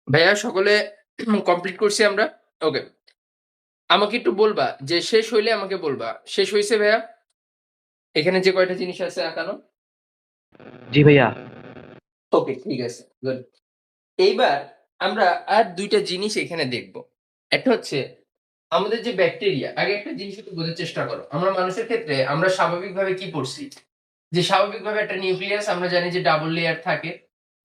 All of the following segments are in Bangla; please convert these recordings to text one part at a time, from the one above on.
ভাইয়া সকলে কমপ্লিট করছি আমরা? ওকে। আমাকে একটু বলবা যে শেষ হইলে আমাকে বলবা। শেষ হইছে ভাইয়া? এখানে যে কয়টা জিনিস আছে আঁকানো? জি ভাইয়া। ওকে, ঠিক আছে। গুড। এইবার আমরা আর ২ টা জিনিস এখানে দেখব। একটা হচ্ছে আমাদের যে ব্যাকটেরিয়া, আগে একটা জিনিস একটু বোঝার চেষ্টা করো। আমরা মানুষের ক্ষেত্রে আমরা স্বাভাবিকভাবে কি পড়ছি? যে স্বাভাবিকভাবে একটা নিউক্লিয়াস আমরা জানি যে ডাবল লেয়ার থাকে।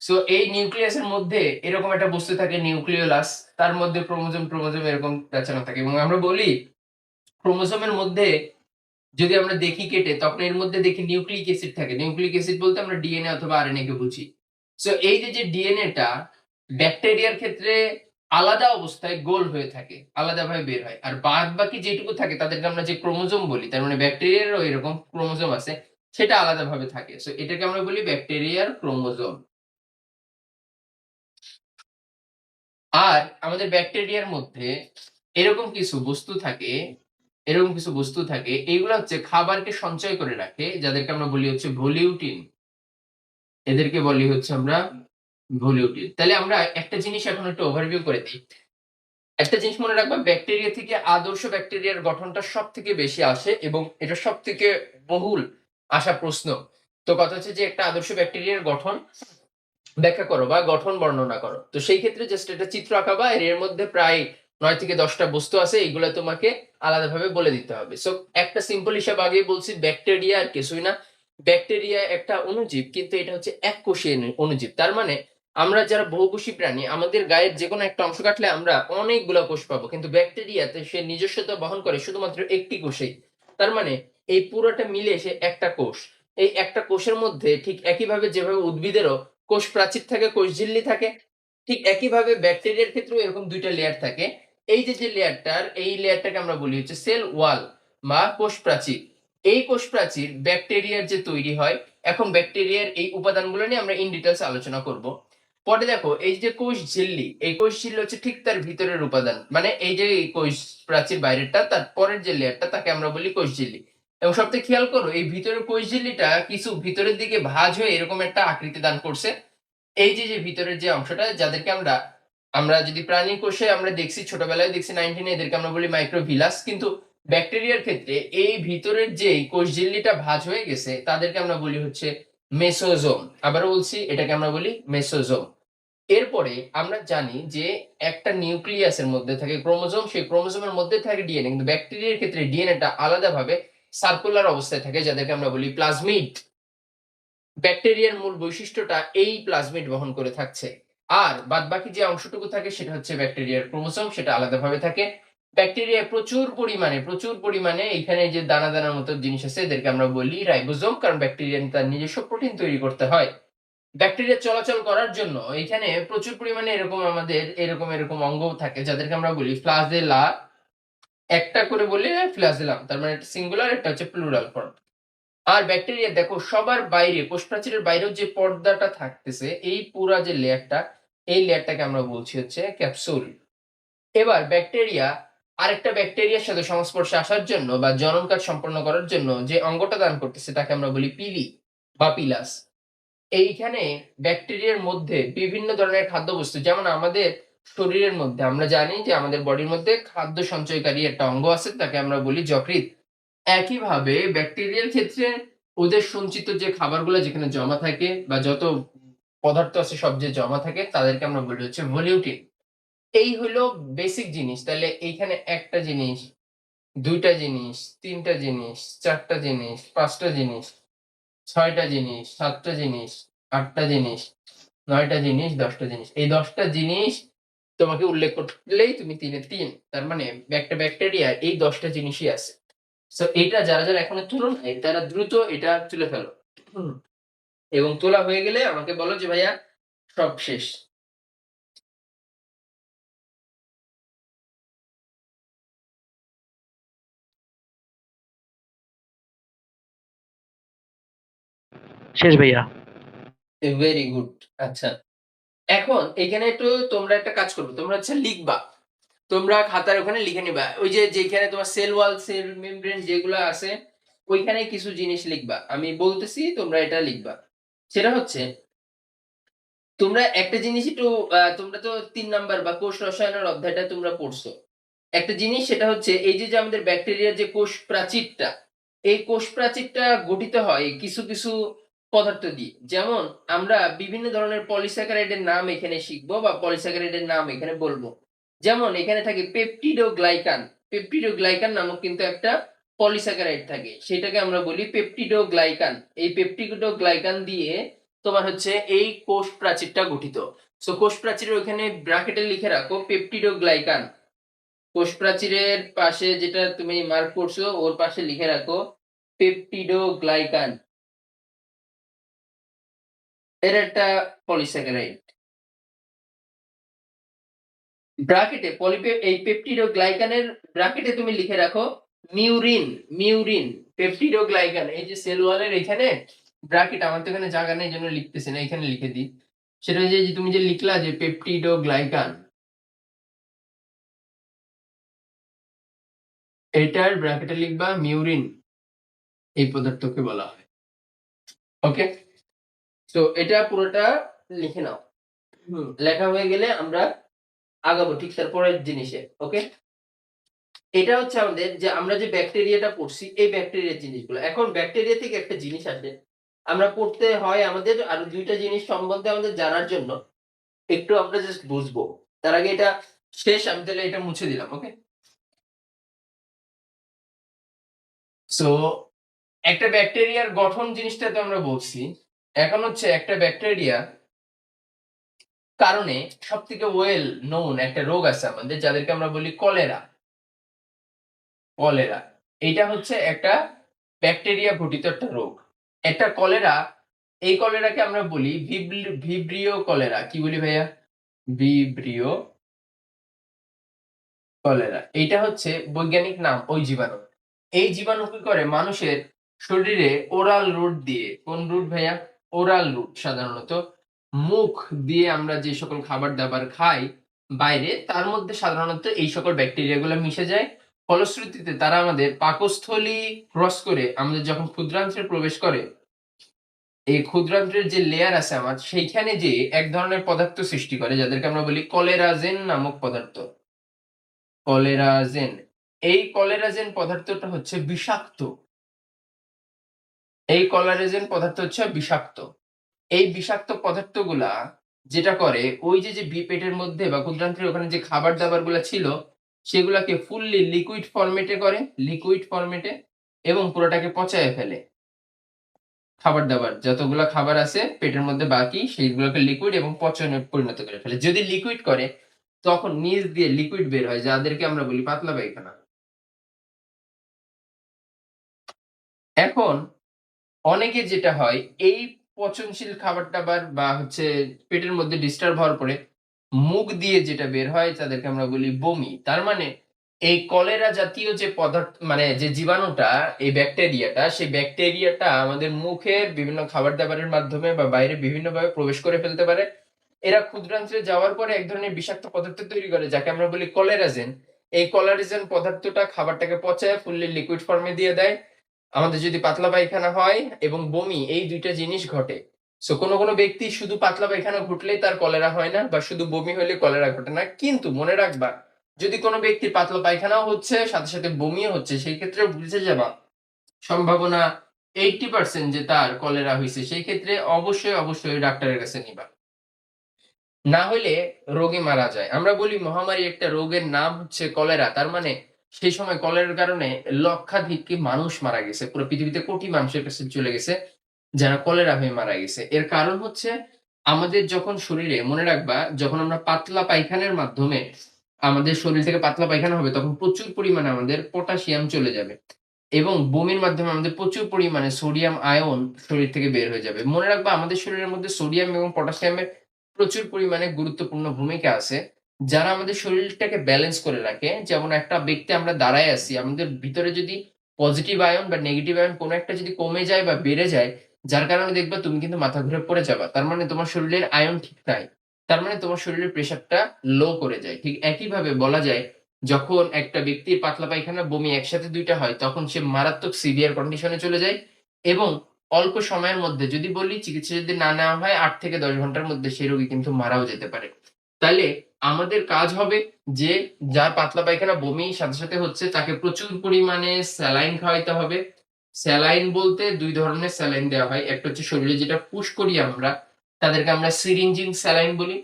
সো এই নিউক্লিয়াসের মধ্যে এরকম একটা বস্তু থাকে নিউক্লিওলাস। তার মধ্যে ক্রোমোজোম এরকম পেঁচানো থাকে এবং আমরা বলি ক্রোমোজোমের মধ্যে যদি আমরা দেখি কেটে তখন এর মধ্যে দেখি নিউক্লিক অ্যাসিড থাকে। নিউক্লিক অ্যাসিড বলতে আমরা ডিএনএ অথবা আরএনএ কে বুঝি। সো এই যে ডিএনএ টা ব্যাকটেরিয়ার ক্ষেত্রে আলাদা অবস্থায় গোল হয়ে থাকে। আলাদাভাবে বের হয়। আর বাদবাকি যেটুকু থাকে তাদেরকে আমরা যে ক্রোমোজোম বলি, তার মানে ব্যাকটেরিয়ারও এরকম ক্রোমোজোম আছে, সেটা আলাদাভাবে থাকে। সো এটাকে আমরা বলি ব্যাকটেরিয়ার ক্রোমোজোম। আর আমাদের ব্যাকটেরিয়ার মধ্যে এরকম কিছু বস্তু থাকে এরকম কিছু বস্তু থাকে, এইগুলা হচ্ছে খাবারকে সঞ্চয় করে রাখে, যাদেরকে আমরা বলি হচ্ছে ভলিউটিন। এদেরকে বলি হচ্ছে আমরা ভলিউটিন। তাইলে আমরা একটা জিনিস এখন একটু ওভারভিউ করে দেই। একটা জিনিস মনে রাখবা, ব্যাকটেরিয়া থেকে আদর্শ ব্যাকটেরিয়ার গঠনটা সবথেকে বেশি আসে এবং এটা সবথেকে বহুল আসা প্রশ্ন। তো কথা হচ্ছে যে একটা আদর্শ ব্যাকটেরিয়ার গঠন ব্যাখ্যা করো বা গঠন বর্ণনা করো। তো সেই ক্ষেত্রে জাস্ট একটা চিত্র আঁকাবা, এর মধ্যে প্রায় ৯ থেকে ১০ টা বস্তু আছে, এগুলা তোমাকে আলাদাভাবে বলে দিতে হবে। সো একটা সিম্পল হিসাব আগেই বলছি, ব্যাকটেরিয়া আর কিছুই না। ব্যাকটেরিয়া একটা অণুজীব, কিন্তু এটা হচ্ছে এককোষী অণুজীব। তার মানে আমরা যারা বহুকোষী প্রাণী, আমাদের গায়ের যেকোনো একটা অংশ কাটলে আমরা অনেকগুলা কোষ পাবো। কিন্তু ব্যাকটেরিয়াতে সে নিজস্বতা বহন করে শুধুমাত্র একটি কোষেই। তার মানে এই পুরোটা মিলে সে একটা কোষ। এই একটা কোষের মধ্যে ঠিক একইভাবে যেভাবে উদ্ভিদেরও কোষ প্রাচীর থাকে, কোষঝিল্লি থাকে। ঠিক একইভাবে ব্যাকটেরিয়ার ক্ষেত্রেও এরকম ২ টা লেয়ার থাকে। এই যে এই লেয়ারটাকে আমরা বলি হচ্ছে সেল ওয়াল বা কোষ প্রাচীর। এই কোষ প্রাচীর ব্যাকটেরিয়ার যে তৈরি হয়, এখন ব্যাকটেরিয়ার এই উপাদানগুলো নিয়ে আমরা ইন ডিটেইলস আলোচনা করব। পরে দেখো এই যে কোষঝিল্লি, এই কোষঝিল্লি হচ্ছে ঠিক তার ভিতরের উপাদান। মানে এই যে এই কোষ প্রাচীর বাইরেরটা, তার পরের যে লেয়ারটা তাকে আমরা বলি কোষঝিল্লি। এবং সবথেকে খেয়াল করো এই ভিতরের কোষঝিল্লিটা কিছু ভিতরের দিকে ভাঁজ হয়ে এরকম একটা আকৃতি দান করছে। এই যে ভিতরের যে অংশটা, যাদেরকে আমরা আমরা যদি প্রাণী কোষে আমরা দেখছি, ছোটবেলায় দেখছি 19 এ, এদেরকে আমরা বলি মাইক্রোভিলাস। কিন্তু ব্যাকটেরিয়ার ক্ষেত্রে এই ভিতরের যে কোষঝিল্লিটা ভাঁজ হয়ে গেছে তাদেরকে আমরা বলি হচ্ছে মেসোজোম। আবারও বলছি, এটাকে আমরা বলি মেসোজোম। এরপরে আমরা জানি যে একটা নিউক্লিয়াসের মধ্যে থাকে ক্রোমোজোম, সেই ক্রোমোজোমের মধ্যে থাকে ডিএনএ। কিন্তু ব্যাকটেরিয়ার ক্ষেত্রে ডিএনএটা আলাদাভাবে সার্কুলার অবস্থায় থাকে, যাদেরকে আমরা বলি প্লাজমিড। ব্যাকটেরিয়ার মূল বৈশিষ্ট্যটা এই প্লাজমিড বহন করে থাকছে। আর বাদবাকি যে অংশটুকু থাকে সেটা হচ্ছে ব্যাকটেরিয়ার ক্রোমোসোম, সেটা আলাদাভাবে থাকে। ব্যাকটেরিয়ায় প্রচুর পরিমাণে এখানে যে দানার মতো জিনিস আছে, এদেরকে আমরা বলি রাইবোজোম। কারণ ব্যাকটেরিয়া তার নিজস্ব প্রোটিন তৈরি করতে হয়। ব্যাকটেরিয়া চলাচল করার জন্য এখানে প্রচুর পরিমাণে এরকম আমাদের এরকম অঙ্গ থাকে, যাদেরকে আমরা বলি ফ্লাজেলা। একটা করে বলি ফ্লাজেলাম। তার মানে একটা সিঙ্গুলার, একটা হচ্ছে প্লুরাল ফর্ম। আর ব্যাকটেরিয়া দেখো সবার বাইরে, কোষ প্রাচীরের বাইরেও যে পর্দাটা থাকতেছে, এই পুরা যে লেয়ারটা, এই লেয়ারটাকে আমরা বলছি হচ্ছে ক্যাপসুল। এবার ব্যাকটেরিয়া আরেকটা ব্যাকটেরিয়ার সাথে সংস্পর্শে আসার জন্য বা জনন কাজ সম্পন্ন করার জন্য যে অঙ্গটা দান করতেছে তাকে আমরা বলি পিলি বা পিলাস। এইখানে ব্যাকটেরিয়ার মধ্যে বিভিন্ন ধরনের খাদ্যবস্তু, যেমন আমাদের শরীরের মধ্যে আমরা জানি যে আমাদের বডির মধ্যে খাদ্য সঞ্চয়কারী একটা অঙ্গ আছে, তাকে আমরা বলি যকৃৎ। একইভাবে ব্যাকটেরিয়ার ক্ষেত্রে ওদের সঞ্চিত যে খাবারগুলো যেখানে জমা থাকে বা যত পদার্থ আছে সব যে জমা থাকে, তাদেরকে আমরা বলি হচ্ছে ভলিউটিন। এই হলো বেসিক জিনিস। তাহলে এইখানে ১ টা জিনিস, ২ টা জিনিস, ৩ টা জিনিস, ৪ টা জিনিস, ৫ টা জিনিস, ৬ টা জিনিস, ৭ টা জিনিস, ৮ টা জিনিস, ৯ টা জিনিস, ১০ টা জিনিস। এই ১০ টা জিনিস তোমাকে উল্লেখ করলেই তুমি ৩ এ ৩। তার মানে একটা ব্যাকটেরিয়ার এই ১০ টা জিনিসই আছে। সো এটা যারা এখনো তুলো নাই তারা দ্রুত এটা তুলে ফেলো। হুম। এবং তোলা হয়ে গেলে আমাকে বলো যে ভাইয়া সব শেষ। শেষ ভাইয়া। Very good. আচ্ছা। এখন এইখানে একটু তোমরা একটা কাজ করবে। তোমরা হচ্ছে লিখবা। তোমরা খাতার ওখানে লিখে নিবা। ওই যে যেখানে তোমার সেল ওয়াল, সেল মেমব্রেন যেগুলা আছে, ওইখানে কিছু জিনিস লিখবা। আমি বলতেছি তোমরা এটা লিখবা। সেটা হচ্ছে তোমরা একটা জিনিস একটু তোমরা তো ৩ নাম্বার বা কোষ রসায়নের অধ্যায়টা তোমরা পড়ছো। একটা জিনিস সেটা হচ্ছে এই যে আমাদের ব্যাকটেরিয়ার যে কোষ প্রাচীরটা, এই কোষ প্রাচীরটা গঠিত হয় কিছু পদার্থ দিয়ে। যেমন আমরা বিভিন্ন ধরনের পলিস্যাকারাইডের নাম এখানে শিখবো বা পলিস্যাকারাইডের নাম এখানে বলবো। যেমন এখানে থাকে পেপটিডোগ্লাইকান। পেপটিডোগ্লাইকান নামক কিন্তু একটা পলিস্যাকারাইড থাকে। সেটাকে আমরা বলি পেপটিডোগ্লাইকান। এই পেপটিডোগ্লাইকান দিয়ে তোমার হচ্ছে এই কোষ প্রাচীরটা গঠিত। সো কোষ প্রাচীরের ওখানে ব্র্যাকেটে লিখে রাখো পেপটিডোগ্লাইকান। কোষ প্রাচীরের পাশে যেটা তুমি মার্ক করছো ওর পাশে লিখে রাখো পেপটিডোগ্লাইকান। এর একটা পলিস্যাকারাইড। ব্র্যাকেটে এই পেপটিডোগ্লাইকানের ব্র্যাকেটে তুমি লিখে রাখো মিউরিন। Murein peptidoglycan. এই যে সেল ওয়ালের এখানে ব্র্যাকেট, আমার তো এখানে জায়গা নেই জন্য লিখতেছি না, এখানে লিখে দিই। সেটা যে তুমি যে লিখলা যে পেপটিডোগ্লাইকান, এটার ব্র্যাকেটে লিখবা মিউরিন। এই পদার্থকে বলা হয়। ওকে, তো এটা পুরোটা লিখে নাও। লেখা হয়ে গেলে আমরা আগাবো ঠিক তারপরের জিনিসে। ওকে, এটা হচ্ছে আমাদের যে আমরা যে ব্যাকটেরিয়াটা পড়ছি এই ব্যাকটেরিয়ার জিনিসগুলো। এখন ব্যাকটেরিয়া থেকে একটা জিনিস আসে, আমরা পড়তে হয় আমাদের আরো ২ টা জিনিস সম্বন্ধে আমাদের জানার জন্য একটু আমরা জাস্ট বুঝবো। তার আগে এটা শেষ, আমি তাহলে এটা মুছে দিলাম। ওকে, সো একটা ব্যাকটেরিয়ার গঠন জিনিসটা তো আমরা বলছি। এখন হচ্ছে একটা ব্যাকটেরিয়া কারণে সবথেকে ওয়েল নোন একটা রোগ আছে আমাদের যাদেরকে আমরা বলি কলেরা। কলেরা এইটা হচ্ছে একটা ব্যাকটেরিয়া ঘটিত একটা রোগ। একটা কলেরা, এই কলেরাকে আমরা বলি ভিব্রিও কলেরা। কি বলি ভাইয়া? Vibrio cholera. এইটা হচ্ছে বৈজ্ঞানিক নাম ওই জীবাণু। এই জীবাণু কি করে মানুষের শরীরে ওরাল রুট দিয়ে, কোন রুট ভাইয়া? Oral route. সাধারণত মুখ দিয়ে আমরা যে সকল খাবার-দাবার খাই বাইরে, তার মধ্যে সাধারণত এই সকল ব্যাকটেরিয়াগুলো মিশে যায়। ফলশ্রুতিতে তারা আমাদের পাকস্থলী ক্রস করে আমাদের যখন ক্ষুদ্রান্ত্রে প্রবেশ করে, এই ক্ষুদ্রান্ত্রের যে লেয়ার আছে আমার, সেইখানে যেয়ে এক ধরনের পদার্থ সৃষ্টি করে যাদেরকে আমরা বলি কলেরাজেন নামক পদার্থ। কলেরাজেন। এই কলেরাজেন পদার্থটা হচ্ছে বিষাক্ত। এই কলেরাজেন পদার্থ হচ্ছে বিষাক্ত। এই বিষাক্ত পদার্থগুলা যেটা করে ওই যে পেটের মধ্যে বা ক্ষুদ্রান্ত্রের ওখানে যে খাবার-দাবার গুলা ছিল সেগুলাকে ফুললি লিকুইড ফরমেটে করে, লিকুইড ফরমেটে, এবং পুরোটাকে পচায়ে ফেলে। খাবার-দাবার যতগুলা খাবার আছে পেটের মধ্যে বাকি সেইগুলোকে লিকুইড এবং পচনে পরিণত করে ফেলে। যদি লিকুইড করে তখন নিচ দিয়ে লিকুইড বের হয় যাদেরকে আমরা বলি পাতলা পায়খানা। এখন অনেকের যেটা হয় এই পচনশীল খাবার-টাবার বা হচ্ছে পেটের মধ্যে ডিস্টার্ব হওয়ার পরে মুখ দিয়ে যেটা বের হয় তাদেরকে আমরা বলি বমি। তার মানে এই কলেরা জাতীয় যে মানে যে জীবাণুটা, এই ব্যাকটেরিয়াটা, সেই ব্যাকটেরিয়াটা আমাদের মুখের বিভিন্ন খাবার-দাবারের মাধ্যমে বা বাইরে বিভিন্নভাবে প্রবেশ করে ফেলতে পারে। এরা ক্ষুদ্রান্ত্রে যাওয়ার পরে এক ধরনের বিষাক্ত পদার্থ তৈরি করে যাকে আমরা বলি কলেরাজেন। এই কলেরাজেন পদার্থটা খাবারটাকে পচায় ফুললি লিকুইড ফর্মে দিয়ে দেয়। আমাদের যদি পাতলা পায়খানা হয় এবং বমি, এই ২ টা জিনিস ঘটে। সো কোনো ব্যক্তি শুধু পাতলা পায়খানা ঘটলেই তার কলেরা হয় না বা শুধু বমি হলে কলেরা ঘটে না। কিন্তু মনে রাখবা, যদি কোনো ব্যক্তির পাতলা পায়খানাও হচ্ছে সাথে বমিও হচ্ছে, সেই ক্ষেত্রে বুঝে যাবা সম্ভাবনা 80% যে তার কলেরা হইছে। সেই ক্ষেত্রে অবশ্যই ডাক্তারের কাছে নিবা। না হইলে রোগে মারা যায়। আমরা বলি মহামারী একটা রোগের নাম হচ্ছে কলেরা। তার মানে সেই সময় কলেরার কারণে লক্ষাধিক মানুষ মারা গেছে। পুরো পৃথিবীতে কোটি মানুষের কাছে চলে গেছে যারা কলেরা হয়ে মারা গেছে। এর কারণ হচ্ছে আমাদের যখন শরীরে, মনে রাখবা, যখন আমরা পাতলা পায়খানার মাধ্যমে আমাদের শরীর থেকে পাতলা পায়খানা হবে তখন প্রচুর পরিমাণে আমাদের পটাশিয়াম চলে যাবে এবং বমির মাধ্যমে আমাদের প্রচুর পরিমাণে সোডিয়াম আয়ন শরীর থেকে বের হয়ে যাবে। মনে রাখবা আমাদের শরীরের মধ্যে সোডিয়াম এবং পটাশিয়ামের প্রচুর পরিমাণে গুরুত্বপূর্ণ ভূমিকা আছে, যারা আমাদের শরীরটাকে ব্যালেন্স করে রাখে। যেমন একটা ব্যক্তি আমরা দাঁড়ায় আছি, আমাদের ভিতরে যদি পজিটিভ আয়ন বা নেগেটিভ আয়ন কোন একটা যদি কমে যায় বা বেড়ে যায়, যার কারণে দেখবা তুমি কিন্তু মাথা ঘুরে পড়ে যাবা। তার মানে তোমার শরীরের আয়ন ঠিক নাই। তার মানে তোমার শরীরের প্রেশারটা লো করে যায়। ঠিক একইভাবে বলা যায় যখন একটা ব্যক্তির পাতলা পায়খানা, বমি একসাথে ২ টা হয় তখন সে মারাত্মক সিভিয়ার কন্ডিশন এ চলে যায় এবং অল্প সময়ের মধ্যে যদি বলি চিকিৎসা যদি না নেওয়া হয় ৮ থেকে ১০ ঘন্টার মধ্যে সেই রোগী কিন্তু মারাও যেতে পারে। তাইলে আমাদের কাজ হবে যে যার পাতলা পায়খানা বমি সাথে, সাথে হচ্ছে তাকে প্রচুর পরিমাণে স্যালাইন খাওয়াইতে হবে। স্যালাইন বলতে ২ ধরনের স্যালাইন দেওয়া হয়। একটা হচ্ছে শরীরে যেটা পুশ করি আমরা, তাদেরকে আমরা সিরিঞ্জিং স্যালাইন বলি।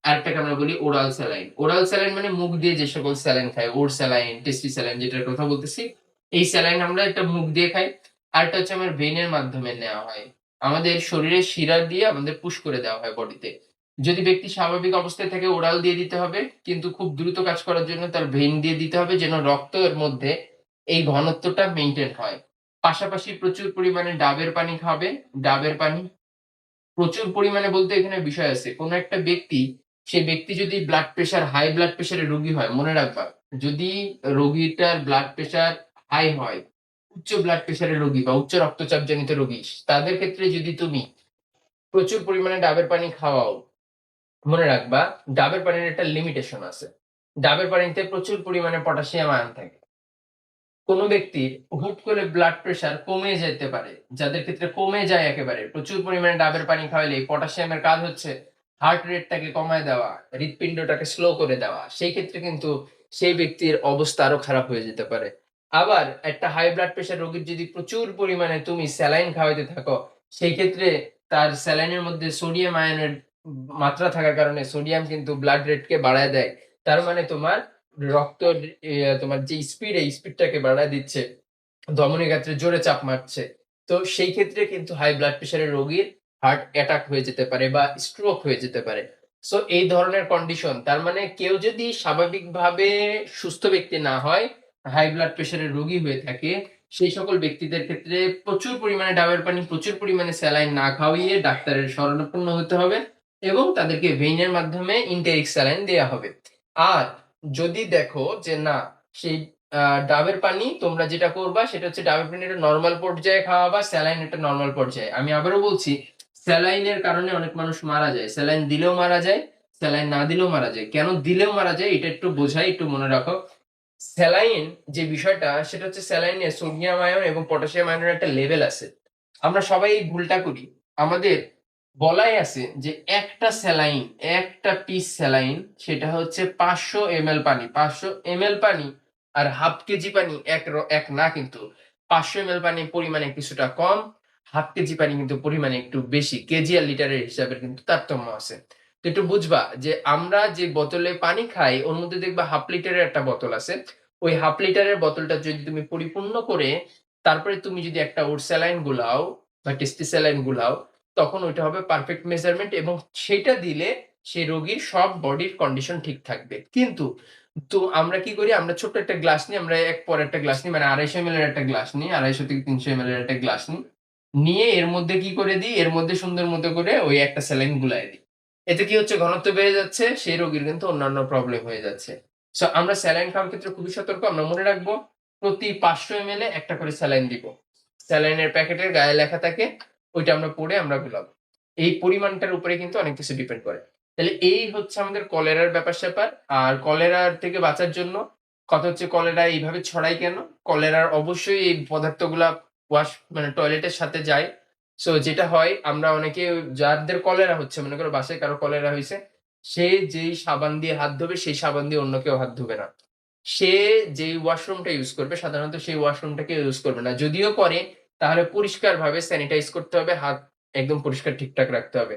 আরেকটাকে আমরা বলি ওরাল স্যালাইন। ওরাল স্যালাইন মানে মুখ দিয়ে যে সকল স্যালাইন খায়, ওর স্যালাইন, টেস্টি স্যালাইন যেটার কথা বলতেছি, এই স্যালাইন আমরা একটা মুখ দিয়ে খাই। আরেকটা হচ্ছে আমার ভেইনের মাধ্যমে নেওয়া হয়। আমাদের শরীরের শিরা দিয়ে আমাদের পুশ করে দেওয়া হয় বডিতে। যদি ব্যক্তি স্বাভাবিক অবস্থায় থাকে ওরাল দিয়ে দিতে হবে। কিন্তু খুব দ্রুত কাজ করার জন্য তার ভেইন দিয়ে দিতে হবে যেন রক্তের মধ্যে এই ঘনত্বটা মেইনটেইন হয়। পাশাপাশি প্রচুর পরিমাণে ডাবের পানি খাবে। ডাবের পানি প্রচুর পরিমাণে বলতে এখানে বিষয় আছে। কোন একটা ব্যক্তি, সে ব্যক্তি যদি হাই ব্লাড প্রেশারের রোগী হয়, মনে রাখবা যদি রোগীটার ব্লাড প্রেশার হাই হয়, উচ্চ ব্লাড প্রেশারের রোগী বা উচ্চ রক্তচাপজনিত রোগী, তাদের ক্ষেত্রে যদি তুমি প্রচুর পরিমাণে ডাবের পানি খাওয়াও, মনে রাখবা ডাবের পানির একটা লিমিটেশন আছে। ডাবের পানিতে প্রচুর পরিমাণে পটাশিয়াম আয়ন থাকে। কোন ব্যক্তির হুট করে ব্লাড প্রেশার কমে যেতে পারে। যাদের ক্ষেত্রে কমে যায় একেবারে। প্রচুর পরিমাণে ডাবের পানি খাওয়াইলে এই পটাশিয়ামের কাজ হচ্ছে হার্ট রেটটাকে কমায় দেওয়া, হৃৎপিণ্ডটাকে স্লো করে দেওয়া। সেই ক্ষেত্রে কিন্তু সেই ব্যক্তির অবস্থা আরো খারাপ হয়ে যেতে পারে। আবার একটা হাই ব্লাড প্রেশার রোগীর যদি প্রচুর পরিমাণে তুমি স্যালাইন খাওয়াইতে থাকো, সেই ক্ষেত্রে তার স্যালাইনের মধ্যে সোডিয়াম আয়নের মাত্রা থাকার কারণে সোডিয়াম কিন্তু ব্লাড রেটকে বাড়ায় দেয়। তার মানে তোমার রক্ত তোমার যে স্পিড, এই স্পিডটাকে বাড়ায় দিচ্ছে। ধমনী গাত্রে জোরে চাপ মারছে। তো সেই ক্ষেত্রে কিন্তু হাই ব্লাড প্রেশারের রোগীর হার্ট অ্যাটাক হয়ে যেতে পারে বা স্ট্রোক হয়ে যেতে পারে। সো এই ধরনের কন্ডিশন, তার মানে কেউ যদি স্বাভাবিকভাবে সুস্থ ব্যক্তি না হয়, হাই ব্লাড প্রেশারের রোগী হয়ে থাকে, সেই সকল ব্যক্তিদের ক্ষেত্রে প্রচুর পরিমাণে ডাবের পানি, প্রচুর পরিমাণে স্যালাইন না খাওয়িয়ে ডাক্তারের শরণাপন্ন হতে হবে এবং তাদেরকে ভেইনের মাধ্যমে এন্টেরিক স্যালাইন দেয়া হবে। আর যদি দেখো যে না, সেই আ ডাবের পানি তোমরা যেটা করবা সেটা হচ্ছে ডাবের পানিটা নরমাল পর্যায়ে খাওয়াবা, স্যালাইন এটা নরমাল পর্যায়ে। আমি আবারও বলছি, স্যালাইনের কারণে অনেক মানুষ মারা যায়। স্যালাইন দিলেও মারা যায়, স্যালাইন না দিলেও মারা যায়। কেন দিলেও মারা যায় এটা একটু বোঝাই, একটু মনে রাখো। স্যালাইন যে বিষয়টা সেটা হচ্ছে স্যালাইনে সোডিয়াম আয়ন এবং পটাশিয়াম আয়নের একটা লেভেল আছে। আমরা সবাই এই ভুলটা করি। আমাদের বলাই আছে যে একটা স্যালাইন, একটা পিস স্যালাইন সেটা হচ্ছে ৫০০ এমএল পানি। ৫০০ এমএল পানি আর ১/২ কেজি পানি এক না কিন্তু। ৫০০ এমএল পানি পরিমাণে কিছুটা কম, ১/২ কেজি পানি কিন্তু পরিমাণে একটু বেশি। কেজি আর লিটারের হিসাবে কিন্তু তারতম্য আছে। তো একটু বুঝবা যে আমরা যে বোতলে পানি খাই ওর মধ্যে দেখবা ১/২ লিটারের একটা বোতল আছে। ওই ১/২ লিটারের বোতলটা যদি তুমি পরিপূর্ণ করে তারপরে তুমি যদি একটা ওর স্যালাইন গুলাও বা টেস্টি স্যালাইন গুলাও, তখন ওইটা হবে পারফেক্ট মেজারমেন্ট এবং সেইটা দিলে সেই রোগীর সব বডির কন্ডিশন ঠিক থাকবে। কিন্তু আমরা কি করি? আমরা ছোট্ট একটা গ্লাস নিই, আমরা এক পর একটা গ্লাস নিই, মানে ২৫০ এমএল এর একটা গ্লাস নিই, ২৫০ থেকে ৩০০ এমএল এর একটা গ্লাস নিই। নিয়ে এর মধ্যে কি করে দিই? এর মধ্যে সুন্দর মতো করে ওই একটা স্যালাইন গুলায় দিই। এতে কি হচ্ছে? ঘনত্ব বেড়ে যাচ্ছে, সেই রোগীর কিন্তু অন্যান্য প্রবলেম হয়ে যাচ্ছে। সো আমরা স্যালাইন খাওয়ার ক্ষেত্রে খুবই সতর্ক। আমরা মনে রাখবো প্রতি ৫০০ এমএল এ একটা করে স্যালাইন দিব। স্যালাইনের প্যাকেটের গায়ে লেখা থাকে, ওইটা আমরা পড়ে আমরা গুলাবো। এই পরিমাণটার উপরে কিন্তু অনেক কিছু ডিপেন্ড করে। তাহলে এই হচ্ছে আমাদের কলেরার ব্যাপার-স্যাপার। আর কলেরার থেকে বাঁচার জন্য কথা হচ্ছে কলেরা এইভাবে ছড়ায় কেন? কলেরার অবশ্যই এই পদার্থগুলা মানে টয়লেটের সাথে যায়। সো যেটা হয় আমরা অনেকে যাদের কলেরা হচ্ছে, মনে করো বাসায় কারো কলেরা হইছে, সে যেই সাবান দিয়ে হাত ধোবে সেই সাবান দিয়ে অন্য কেউ হাত ধোবে না। সে যেই ওয়াশরুমটা ইউজ করবে সাধারণত সেই ওয়াশরুমটাকে ইউজ করবে না। যদিও করে তাহলে পরিষ্কারভাবে স্যানিটাইজ করতে হবে, হাত একদম পরিষ্কার ঠিকঠাক রাখতে হবে।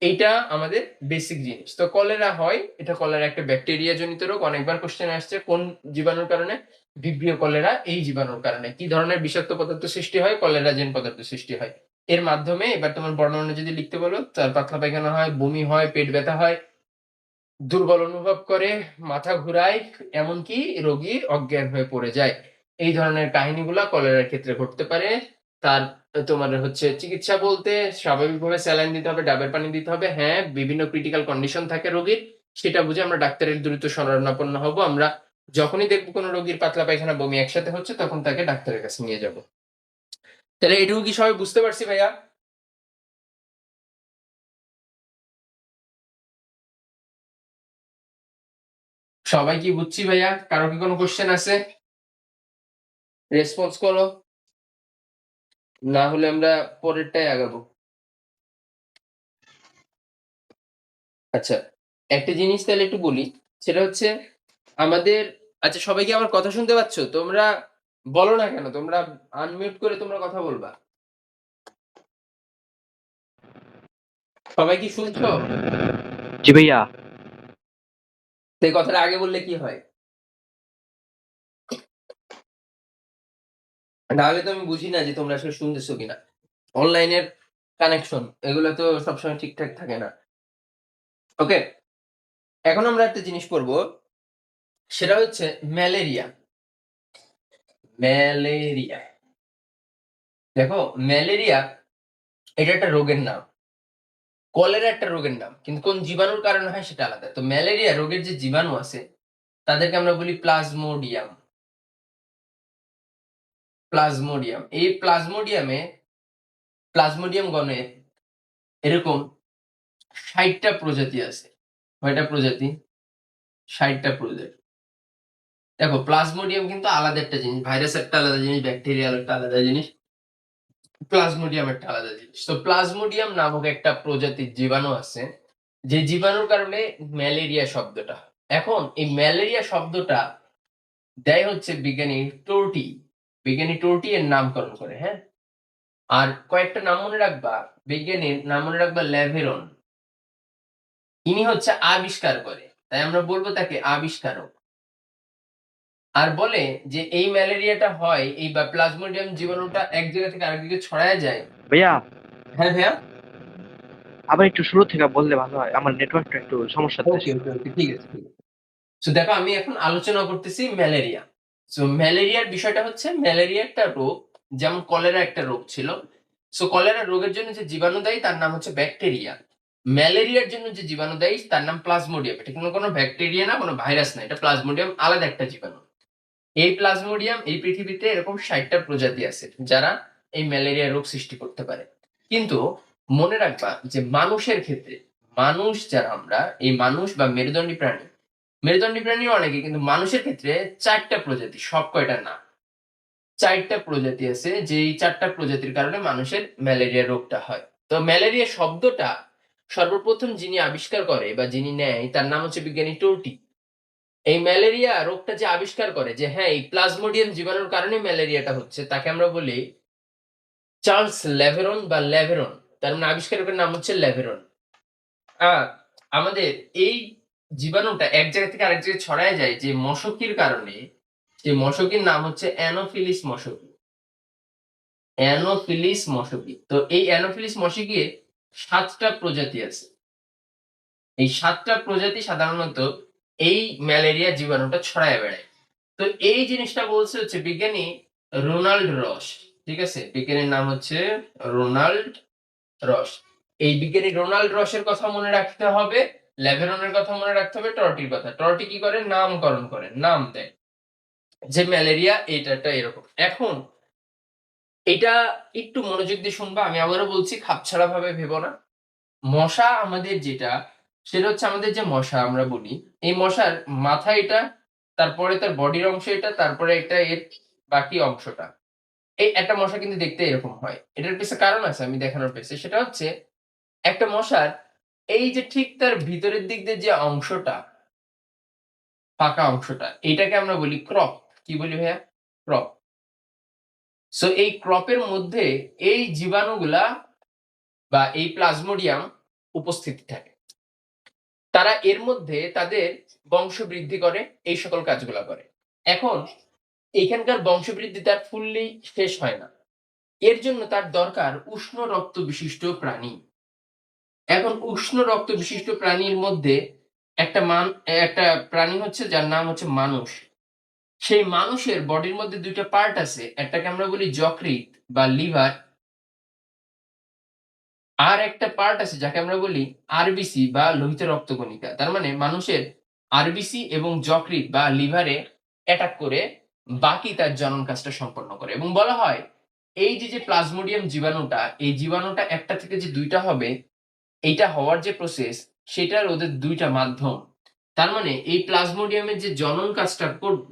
এইটা আমাদের বেসিক জিনিস। তো কলেরা হয়, এটা কলেরা একটা ব্যাকটেরিয়া জনিত রোগ। অনেকবার কোয়েশ্চেন আসছে কোন জীবাণুর কারণে? ভিব্রিও কলেরা এই জীবাণুর কারণে। কি ধরনের বিষাক্ত পদার্থ সৃষ্টি হয়? কলেরাজেন পদার্থ সৃষ্টি হয়। এর মাধ্যমে এবার তোমার বর্ণনা যদি লিখতে বলো, তার পাতলা পায়খানা হয়, বমি হয়, পেট ব্যথা হয়, দুর্বল অনুভব করে, মাথা ঘুরায়, এমনকি রোগী অজ্ঞান হয়ে পড়ে যায়। এই ধরনের কাহিনীগুলা কলেরার ক্ষেত্রে ঘটতে পারে। তার তোমার হচ্ছে চিকিৎসা বলতে স্বাভাবিকভাবে স্যালাইন দিতে হবে, ডাবের পানি দিতে হবে। হ্যাঁ, বিভিন্ন ক্রিটিক্যাল কন্ডিশন থাকে রোগীর। সেটা বুঝে আমরা ডাক্তারের দ্রুত শরণাপন্ন হব। আমরা যখনই দেখব কোন রোগীর পাতলা পায়খানা, বমি একসাথে হচ্ছে তখন তাকে ডাক্তারের কাছে নিয়ে যাব। তাহলে এটুকু কি সবাই বুঝতে পারছি ভাইয়া? সবাই কি বুঝছি ভাইয়া? কারো কি কোন কোয়েশ্চেন আছে? রেসপন্স করো। না হলে আমরা পরেরটায় আগাবো। আচ্ছা, একটা জিনিস তাহলে একটু বলি। সেটা হচ্ছে আমাদের আচ্ছা, সবাই কি আমার কথা শুনতে পাচ্ছ? তোমরা বলো না কেন? তোমরা আনমিউট করে তোমরা কথা বলবা। সবাই কি শুনছো? জি ভাইয়া। তো এই কথাটা আগে বললে কি হয়? নাহলে তো আমি বুঝি না যে তোমরা আসলে শুনতেছো কিনা। অনলাইনের কানেকশন এগুলো তো সবসময় ঠিকঠাক থাকে না। ওকে? এখন আমরা একটা জিনিস পড়বো। সেটা হচ্ছে ম্যালেরিয়া। ম্যালেরিয়া। দেখো, ম্যালেরিয়া এটা একটা রোগের নাম। কলেরা একটা রোগের নাম। কিন্তু কোন জীবাণুর কারণে হয় সেটা আলাদা। তো ম্যালেরিয়া রোগের যে জীবাণু আছে তাদেরকে আমরা বলি প্লাজমোডিয়াম। প্লাজমোডিয়াম। এই প্লাজমোডিয়াম গণের এরকম ৬০ টা প্রজাতি আছে। কয়টা প্রজাতি? ৬০ টা প্রজাতি। দেখো, প্লাজমোডিয়াম কিন্তু আলাদা একটা জিনিস। ভাইরাস একটা আলাদা জিনিস, ব্যাকটেরিয়াল একটা আলাদা জিনিস, প্লাজমোডিয়াম একটা আলাদা জিনিস। তো প্লাজমোডিয়াম নামক একটা প্রজাতির জীবাণু আছে, যে জীবাণুর কারণে ম্যালেরিয়া শব্দটা। এখন এই ম্যালেরিয়া শব্দটা দেয় হচ্ছে বিজ্ঞানী টোর্টি। বিজ্ঞানী টোর্টি এর নামকরণ করে, হ্যাঁ? আর কয়েকটা নাম মনে রাখবা। বিজ্ঞানীর নাম মনে রাখবা ল্যাভেরন। ইনি হচ্ছে আবিষ্কার করে। তাই আমরা বলব তাকে আবিষ্কারক। আর বলে যে এই ম্যালেরিয়াটা হয় এই বা প্লাজমোডিয়াম জীবাণুটা এক জায়গা থেকে আরেক দিকে ছড়ায় যায়। ভাইয়া, হ্যাঁ ভাইয়া? আবার একটু শুরু থেকে বললে ভালো হয়, আমার নেটওয়ার্কটা একটু সমস্যা ওকে, দিতেছে। ওকে, ওকে। ঠিক আছে, ঠিক আছে। সো দেখো, আমি এখন আলোচনা করতেছি ম্যালেরিয়া। সো ম্যালেরিয়ার বিষয়টা হচ্ছে ম্যালেরিয়া একটা রোগ, যেমন কলেরা একটা রোগ ছিল। সো কলেরা রোগের জন্য যে জীবাণু দায়ী তার নাম হচ্ছে ব্যাকটেরিয়া। ম্যালেরিয়ার জন্য যে জীবাণু দায়ী তার নাম প্লাজমোডিয়াম। এটা কোনো ব্যাকটেরিয়া না, কোনো ভাইরাস না। এটা প্লাজমোডিয়াম আলাদা একটা জীবাণু। এই প্লাজমোডিয়াম এই পৃথিবীতে এরকম ৬০ টা প্রজাতি আছে যারা এই ম্যালেরিয়া রোগ সৃষ্টি করতে পারে। কিন্তু মনে রাখবা যে মানুষের ক্ষেত্রে, মানুষ যারা আমরা, এই মানুষ বা মেরুদণ্ডী প্রাণী, মেরুদণ্ডী প্রাণীও অনেকে, কিন্তু মানুষের ক্ষেত্রে ৪ টা প্রজাতি, সব কয়টা না। ৪ টা প্রজাতি আছে, যেই ৪ টা প্রজাতির কারণে মানুষের ম্যালেরিয়া রোগটা হয়। তো ম্যালেরিয়া শব্দটা সর্বপ্রথম যিনি আবিষ্কার করে বা যিনি নেয় তার নাম হচ্ছে বিজ্ঞানী টোর্টি। এই ম্যালেরিয়া রোগটা যে আবিষ্কার করে যে হ্যাঁ, এই প্লাজমোডিয়াম জীবাণুর কারণে ম্যালেরিয়াটা হচ্ছে, তাকে আমরা বলি চার্লস ল্যাভেরন বা ল্যাভেরন। তার মানে আবিষ্কারকের নাম হচ্ছে ল্যাভেরন। আর আমাদের এই জীবাণুটা এক জায়গা থেকে আরেক জায়গায় ছড়ায় যায় যে মশকির কারণে। সেই মশকির নাম হচ্ছে অ্যানোফিলিস মশকি। অ্যানোফিলিস মশকি। তো এই অ্যানোফিলিস মশকির ৭ টা প্রজাতি আছে। এই ৭ টা প্রজাতি সাধারণত এই ম্যালেরিয়া জীবাণুটা ছড়ায় বেড়ায়। তো এই জিনিসটা বলছে হচ্ছে বিজ্ঞানী রোনাল্ড রস। ঠিক আছে? বিজ্ঞানীর নাম হচ্ছে রোনাল্ড রস। এই বিজ্ঞানী রোনাল্ড রসের কথা মনে রাখতে হবে, ল্যাভেরনের কথা মনে রাখতে হবে, টর্টির কথা। টর্টি কি করে? নামকরণ করে, নাম দেয় যে ম্যালেরিয়া এইটা এরকম। এখন এটা একটু মনোযোগ দিয়ে শুনবা। আমি আবারও বলছি, খাপছাড়া ভাবে ভেবো না। মশা আমাদের যেটা, সেটা হচ্ছে আমাদের যে মশা আমরা বলি, এই মশার মাথা এটা, তারপরে তার বডির অংশ এটা, তারপরে এটা এর বাকি অংশটা। এই একটা মশা কিন্তু দেখতে এরকম হয়। এটার পেছনে কারণ আছে, আমি দেখানোর পেছনে। সেটা হচ্ছে একটা মশার এই যে ঠিক তার ভিতরের দিক দিয়ে যে অংশটা, ফাঁকা অংশটা, এটাকে আমরা বলি ক্রপ। কি বলি ভাইয়া? ক্রপ। সো এই ক্রপের মধ্যে এই জীবাণুগুলা বা এই প্লাজমোডিয়াম উপস্থিত থাকে। তারা এর মধ্যে তাদের বংশবৃদ্ধি করে, এই সকল কাজগুলা করে। এখন এখানকার বংশবৃদ্ধি তার ফুললি শেষ হয় না। এর জন্য তার দরকার উষ্ণ রক্ত বিশিষ্ট প্রাণী। এখন উষ্ণ রক্ত বিশিষ্ট প্রাণীর মধ্যে একটা প্রাণী হচ্ছে যার নাম হচ্ছে মানুষ। সেই মানুষের বডির মধ্যে ২ টা পার্ট আছে। একটাকে আমরা বলি যকৃৎ বা লিভার। আর একটা পার্ট আছে যাকে আমরা বলি আরবিসি বা লোহিত রক্তকণিকা। তার মানে মানুষের আরবিসি এবং যকৃৎ বা লিভারে অ্যাটাক করে বাকি তার জনন কাজটা সম্পন্ন করে। এবং বলা হয় এই যে প্লাজমোডিয়াম জীবাণুটা, এই জীবাণুটা একটা থেকে যে ২ টা হবে, এইটা হওয়ার যে প্রসেস, সেটার ওদের ২ টা মাধ্যম। তার মানে এই প্লাজমোডিয়ামের যে জনন কাজটা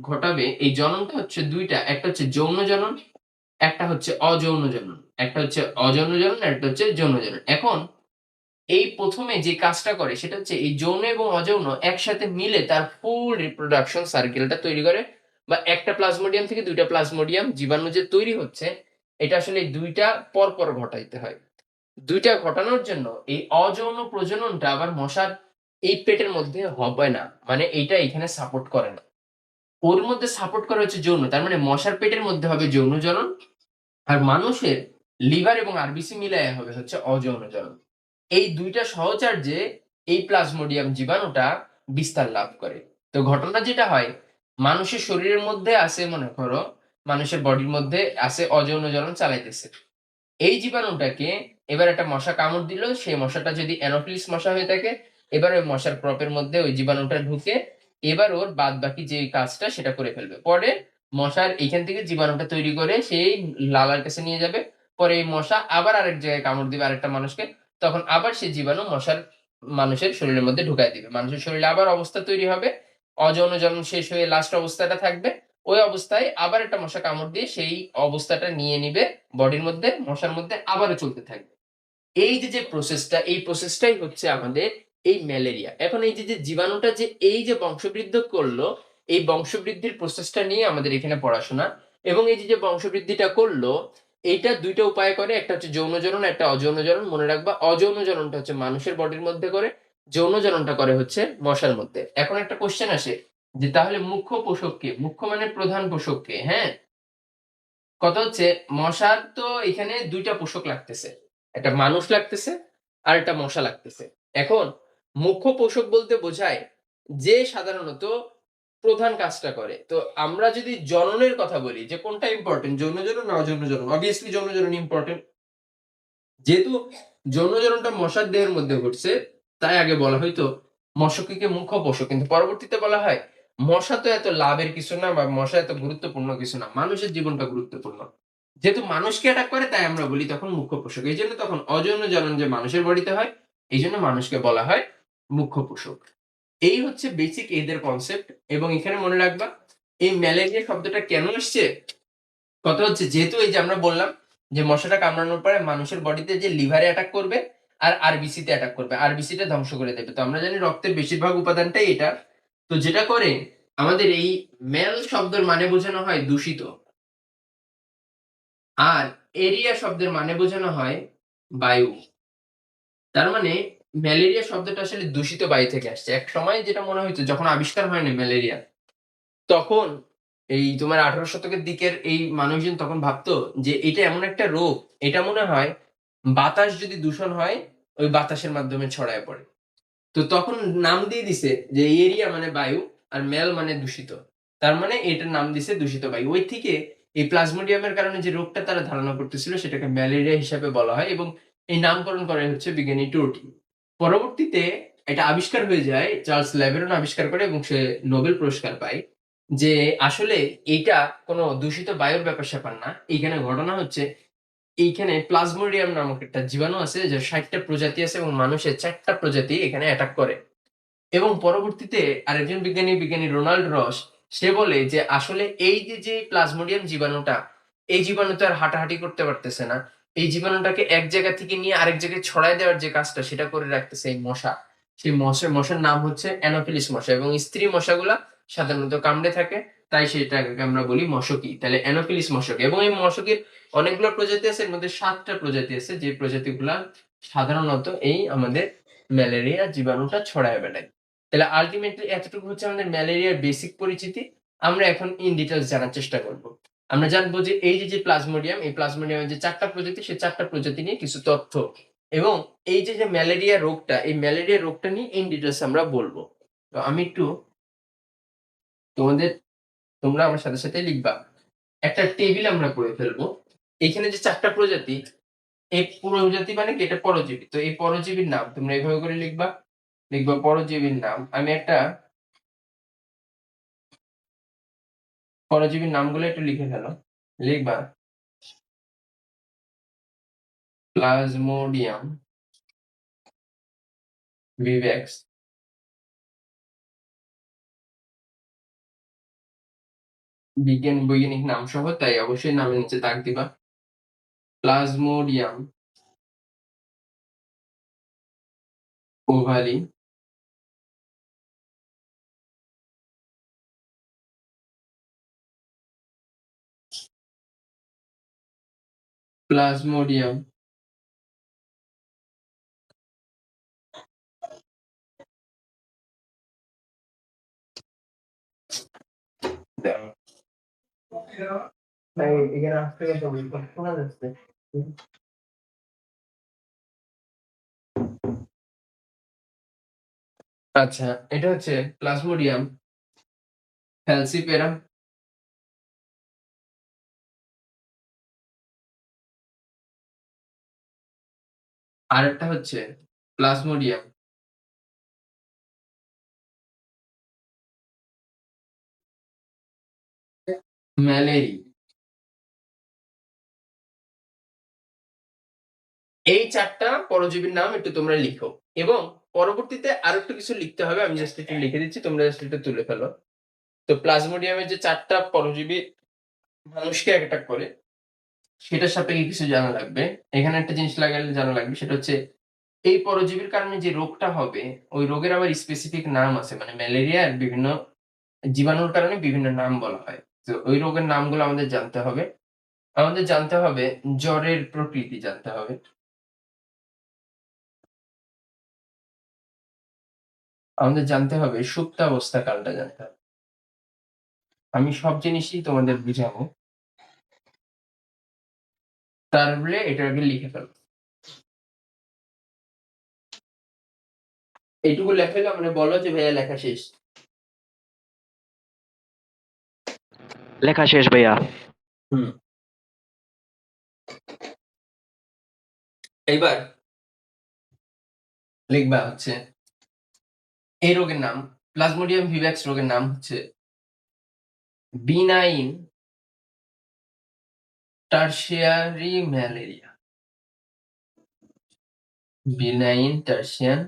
ঘটাবে, এই জননটা হচ্ছে ২ টা। একটা হচ্ছে যৌন জনন, একটা হচ্ছে অযৌন জনন, একটা হচ্ছে অযৌন জনন, আর একটা হচ্ছে যৌন জনন। এখন এই ১ম এ যে কাজটা করে সেটা হচ্ছে এই যৌন এবং অযৌন একসাথে মিলে তার ফুল রিপ্রোডাকশন সার্কেলটা তৈরি করে, বা একটা প্লাজমোডিয়াম থেকে ২ টা প্লাজমোডিয়াম জীবাণু যে তৈরি হচ্ছে, এটা আসলে এই ২ টা পরপর ঘটাইতে হয়। ২ টা ঘটানোর জন্য এই অযৌন প্রজননটা আবার মশার এই পেটের মধ্যে হবে না। মানে এইটা এখানে সাপোর্ট করে না। ওর মধ্যে সাপোর্ট করে হচ্ছে যৌন। তার মানে মশার পেটের মধ্যে হবে যৌন জনন, আর মানুষের লিভার এবং আরবিসি মিলায়া হবে হচ্ছে অযৌন জনন। এই ২ টা সহচার্যে এই প্লাজমোডিয়াম জীবাণুটা বিস্তার লাভ করে। তো ঘটনা যেটা হয়, মানুষের শরীরের মধ্যে আছে মনে করো, মানুষের বডির মধ্যে আছে অযৌন জনন চালাইতেছে। এই জীবাণুটাকে এবার একটা মশা কামড় দিল, সেই মশাটা যদি অ্যানোফিলিস মশা হয়ে থাকে, এবার ওই মশার ক্রপের মধ্যে ওই জীবাণুটা ঢুকে এবার ওর বাদবাকি যে কাজটা সেটা করে ফেলবে। পরে মশার এইখান থেকে জীবাণুটা তৈরি করে সেই লালার কাছে নিয়ে যাবে। পরে এই মশা আবার আরেক জায়গায় কামড় দিবে আরেকটা মানুষকে। তখন আবার সেই জীবাণু মানুষের শরীরের মধ্যে ঢুকায় দিবে। মানুষের শরীরে আবার অবস্থা তৈরি হবে। অযৌন জনন শেষ হয়ে লাস্ট অবস্থাটা থাকবে। ওই অবস্থায় আবার একটা মশা কামড় দিয়ে সেই অবস্থাটা নিয়ে নিবে বডির মধ্যে, মশার মধ্যে আবারও চলতে থাকবে। এই যে প্রসেসটা, এই প্রসেসটাই হচ্ছে আমাদের এই ম্যালেরিয়া। এখন এই যে জীবাণুটা যে এই যে বংশবৃদ্ধি করলো, এই বংশবৃদ্ধির প্রসেসটা নিয়ে আমাদের এখানে পড়াশোনা। এবং এই যে বংশবৃদ্ধিটা করলো, এইটা ২ টা উপায়ে করে। একটা হচ্ছে যৌন জনন, একটা অযৌন জনন। মনে রাখবা অযৌন জননটা হচ্ছে মানুষের বডির মধ্যে করে, যৌন জননটা করে হচ্ছে মশার মধ্যে। এখন একটা কোয়েশ্চেন আসে যে তাহলে মুখ্য পোষক কে? মুখ্য মানে প্রধান পোষক কে, হ্যাঁ? কথা হচ্ছে মশার তো এখানে ২ টা পোষক লাগতেছে। একটা মানুষ লাগতেছে, আর একটা মশা লাগতেছে। এখন মুখ্য পোষক বলতে বোঝায় যে সাধারণত প্রধান কাজটা করে। তো আমরা যদি জননের কথা বলি যে কোনটা ইম্পোর্টেন্ট, যৌন জনন না অযৌন জনন? অবভিয়াসলি যৌন জনন ইম্পোর্টেন্ট। যেহেতু যৌন জননটা মশার দেহের মধ্যে ঘটছে, তাই আগে বলা হইতো মশককে মুখ্য পোষক। কিন্তু পরবর্তীতে বলা হয় মশা তো এত লাভের কিছু না, বা মশা এত গুরুত্বপূর্ণ কিছু না। মানুষের জীবনটা গুরুত্বপূর্ণ। যেহেতু মানুষকে অ্যাটাক করে তাই আমরা বলি তখন মুখ্য পোষক। এইজন্য তখন অযৌন জনন যে মানুষের বডিতে হয়, এইজন্য মানুষকে বলা হয় মুখ্য পোষক। এই হচ্ছে বেসিক এদের কনসেপ্ট। এবং এখানে মনে রাখবা এই ম্যালেরিয়া শব্দটা কেন আসছে? কথা হচ্ছে যেহেতু এই যে আমরা বললাম যে মশাটা কামড়ানোর পরে মানুষের বডিতে যে লিভারে অ্যাটাক করবে আর আরবিসি তে অ্যাটাক করবে। আরবিসি টা ধ্বংস করে দেবে। তো আমরা জানি রক্তের বেশিরভাগ উপাদানটাই এটা। তো যেটা করে আমাদের এই মেল শব্দের মানে বোঝানো হয় দূষিত। আর এরিয়া শব্দের মানে বোঝানো হয় বায়ু। তার মানে ম্যালেরিয়া শব্দটা আসলে দূষিত বায়ু থেকে আসছে। একসময় যেটা মনে হইতো যখন আবিষ্কার হয়নি ম্যালেরিয়া, তখন এই তোমার ১৮ শতকের দিকের এই মানুষজন তখন ভাবতো যে এটা এমন একটা রোগ, এটা মনে হয় বাতাস যদি দূষণ হয়, ওই বাতাসের মাধ্যমে ছড়ায় পড়ে। তো তখন নাম দিয়ে দিছে যে এরিয়া মানে বায়ু, আর মেল মানে দূষিত। তার মানে এটার নাম দিছে দূষিত বায়ু। ওই থেকে এই প্লাজমোডিয়ামের কারণে যে রোগটা তারা ধারণা করতেছিল সেটাকে ম্যালেরিয়া হিসাবে বলা হয়, এবং এই নামকরণ করে হচ্ছে বিজ্ঞানী টুরটি। পরবর্তীতে এটা আবিষ্কার হয়ে যায়, চার্লস ল্যাভেরন আবিষ্কার করে এবং সে নোবেল পুরস্কার পায় যে আসলে এইটা কোনো দূষিত বায়ুর ব্যাপার-স্যাপার না। এইখানে ঘটনা হচ্ছে এইখানে প্লাজমোডিয়াম নামক একটা জীবাণু আছে যার ৬০ টা প্রজাতি আছে এবং মানুষের ৪ টা প্রজাতি এখানে অ্যাটাক করে। এবং পরবর্তীতে আরেকজন বিজ্ঞানী রোনাল্ড রস, সে বলে যে আসলে এই যে প্লাজমোডিয়াম জীবাণুটা, এই জীবাণু তো আর হাঁটাহাঁটি করতে পারতেছে না। এই জীবাণুটাকে এক জায়গা থেকে নিয়ে আরেক জায়গায় ছড়ায় দেওয়ার যে কাজটা সেটা করে রাখতেছে এই মশা। সেই মশার নাম হচ্ছে অ্যানোফিলিস মশা, এবং স্ত্রী মশাগুলা সাধারণত কামড়ে থাকে। তাই সেটাকে আমরা বলি মশকি। তাহলে অ্যানোফিলিস মশকি, এবং এই মশকের অনেকগুলো প্রজাতি আছে, এর মধ্যে ৭ টা প্রজাতি আছে যে প্রজাতিগুলা সাধারণত এই আমাদের ম্যালেরিয়া জীবাণুটা ছড়ায় বেড়ায়। তাহলে আল্টিমেটলি এতটুকু হচ্ছে আমাদের ম্যালেরিয়ার বেসিক পরিচিতি। আমরা এখন ইন ডিটেইলস জানার চেষ্টা করব। আমরা জানবো যে এই যে প্লাজমোডিয়াম, এই প্লাজমোডিয়ামের যে ৪ টা প্রজাতি, সেই ৪ টা প্রজাতি নিয়ে কিছু তথ্য, এবং এই যে ম্যালেরিয়া রোগটা, এই ম্যালেরিয়া রোগটা নিয়ে ইন ডিটেইলস আমরা বলব। তো আমি একটু তোমাদের তোমরা আমার সাথে লিখবা। একটা টেবিল আমরা করে ফেলবো। এইখানে যে ৪ টা প্রজাতি, এই প্রজাতি মানে কি? এটা পরজীবী। তো এই পরজীবীর নাম তোমরা এভাবে করে লিখবা। লিখবা পরজীবীর নাম। আমি একটা পরজীবীর নামগুলো একটু লিখে ফেলো। লিখবা প্লাজমোডিয়াম ভিভ্যাক্স, বৈজ্ঞানিক নাম সহ, তাই অবশ্যই নামের নিচে দাগ দিবা। প্লাজমোডিয়াম ওভালি প্লাজমোডিয়াম এখানে আসতে গেলে শোনা যাচ্ছে। আচ্ছা, এটা হচ্ছে প্লাজমোডিয়াম ফ্যালসিপেরাম। আর একটা হচ্ছে প্লাজমোডিয়াম ম্যালেরি। এই ৪ টা পরজীবীর নাম একটু তোমরা লিখো এবং পরবর্তীতে আরো একটু কিছু লিখতে হবে। আমি জাস্ট একটু লিখে দিচ্ছি, তোমরা জাস্ট এটা তুলে ফেলো। তো প্লাজমোডিয়ামের যে ৪ টা পরজীবী মানুষকে অ্যাটাক করে, সেটার সাপেক্ষে কিছু জানা লাগবে। এখানে একটা জিনিস লাগালে জানা লাগবে, সেটা হচ্ছে এই পরজীবীর কারণে যে রোগটা হবে, ওই রোগের আবার স্পেসিফিক নাম আছে। মানে ম্যালেরিয়ার বিভিন্ন জীবাণুর কারণে বিভিন্ন নাম বলা হয়। তো ওই রোগের নামগুলো আমাদের জানতে হবে। আমাদের জানতে হবে জ্বরের প্রকৃতি জানতে হবে। আমাদের জানতে হবে সুপ্তাবস্থা কালটা জানতে হবে। আমি সব জিনিসই তোমাদের বুঝাবো। তারপরে এটা আগে লিখে ফেলো। এইটুকু লেখা হলে মানে বলো যে ভাইয়া লেখা শেষ। লেখা শেষ ভাইয়া। হুম। এইবার লিখবা হচ্ছে এই রোগের নাম, প্লাজমোডিয়াম ভিভ্যাক্স রোগের নাম হচ্ছে benign tertiary malaria. Benign tertian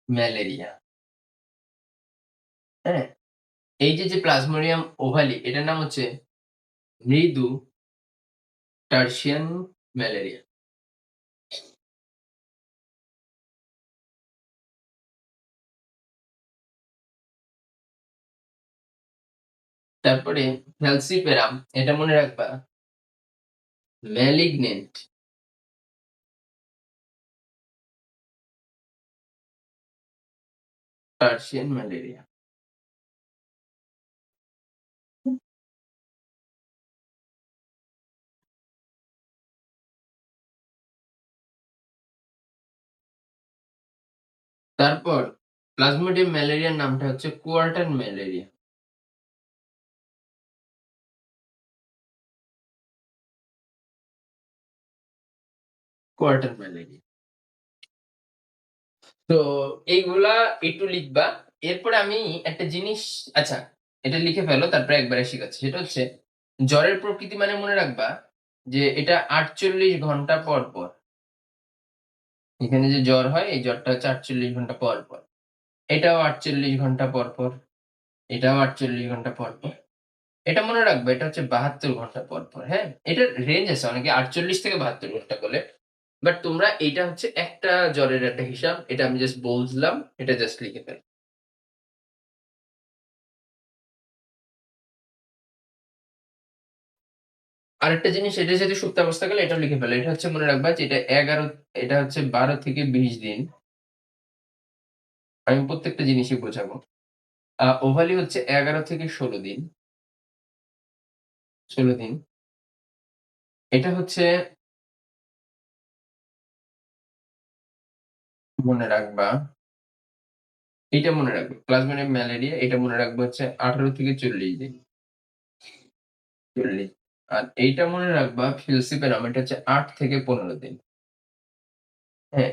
malaria. হ্যাঁ? এই যে প্লাজমোডিয়াম ওভালি, এটার নাম হচ্ছে মৃদু টারশিয়ান ম্যালেরিয়া। তারপরে ফ্যালসিপেরাম, এটা মনে রাখবা ম্যালিগনেন্ট টারশিয়ান ম্যালেরিয়া। তারপর প্লাজমোডিয়াম ম্যালেরিয়ার নামটা হচ্ছে কোয়ার্টার ম্যালেরিয়া। Quarter malaria. তো এইগুলা একটু লিখবা। এরপরে আমি একটা জিনিস, আচ্ছা এটা লিখে ফেলো, তারপরে একবারে শিখাচ্ছি। সেটা হচ্ছে জ্বরের প্রকৃতি মানে মনে রাখবা যে এটা ৪৮ ঘন্টা পর, পর। এখানে যে জ্বর হয়, এই জ্বরটা হচ্ছে ৪৮ ঘন্টা পর, পর। এটাও ৪৮ ঘন্টা পর, পর। এটাও ৪৮ ঘন্টা পর, পর। এটা মনে রাখবা, এটা হচ্ছে ৭২ ঘন্টা পর, পর। হ্যাঁ? এটার রেঞ্জ আছে, অনেকে ৪৮ থেকে ৭২ ঘন্টা বলে। বাট তোমরা এইটা হচ্ছে একটা জ্বরের একটা হিসাব। এটা আমি জাস্ট বলছিলাম, এটা জাস্ট লিখে ফেলো। আরেকটা জিনিস, এটার সাথে সুপ্তাবস্থা গেলে এটাও লিখে ফেলো। এটা হচ্ছে মনে রাখবা যে এটা হচ্ছে ১২ থেকে ২০ দিন। আমি প্রত্যেকটা জিনিসই বোঝাবো। ওভালি হচ্ছে ১১ থেকে ১৬ দিন। ১৬ দিন। এটা হচ্ছে মনে রাখবা, এইটা মনে রাখবা। প্লাজমোডিয়াম ম্যালেরিয়া এটা মনে রাখবা হচ্ছে ১৮ থেকে ৪০ দিন। ৪০। আর এইটা মনে রাখবা ফেলসিপেরাম, এটা হচ্ছে ৮ থেকে ১৫ দিন। হ্যাঁ?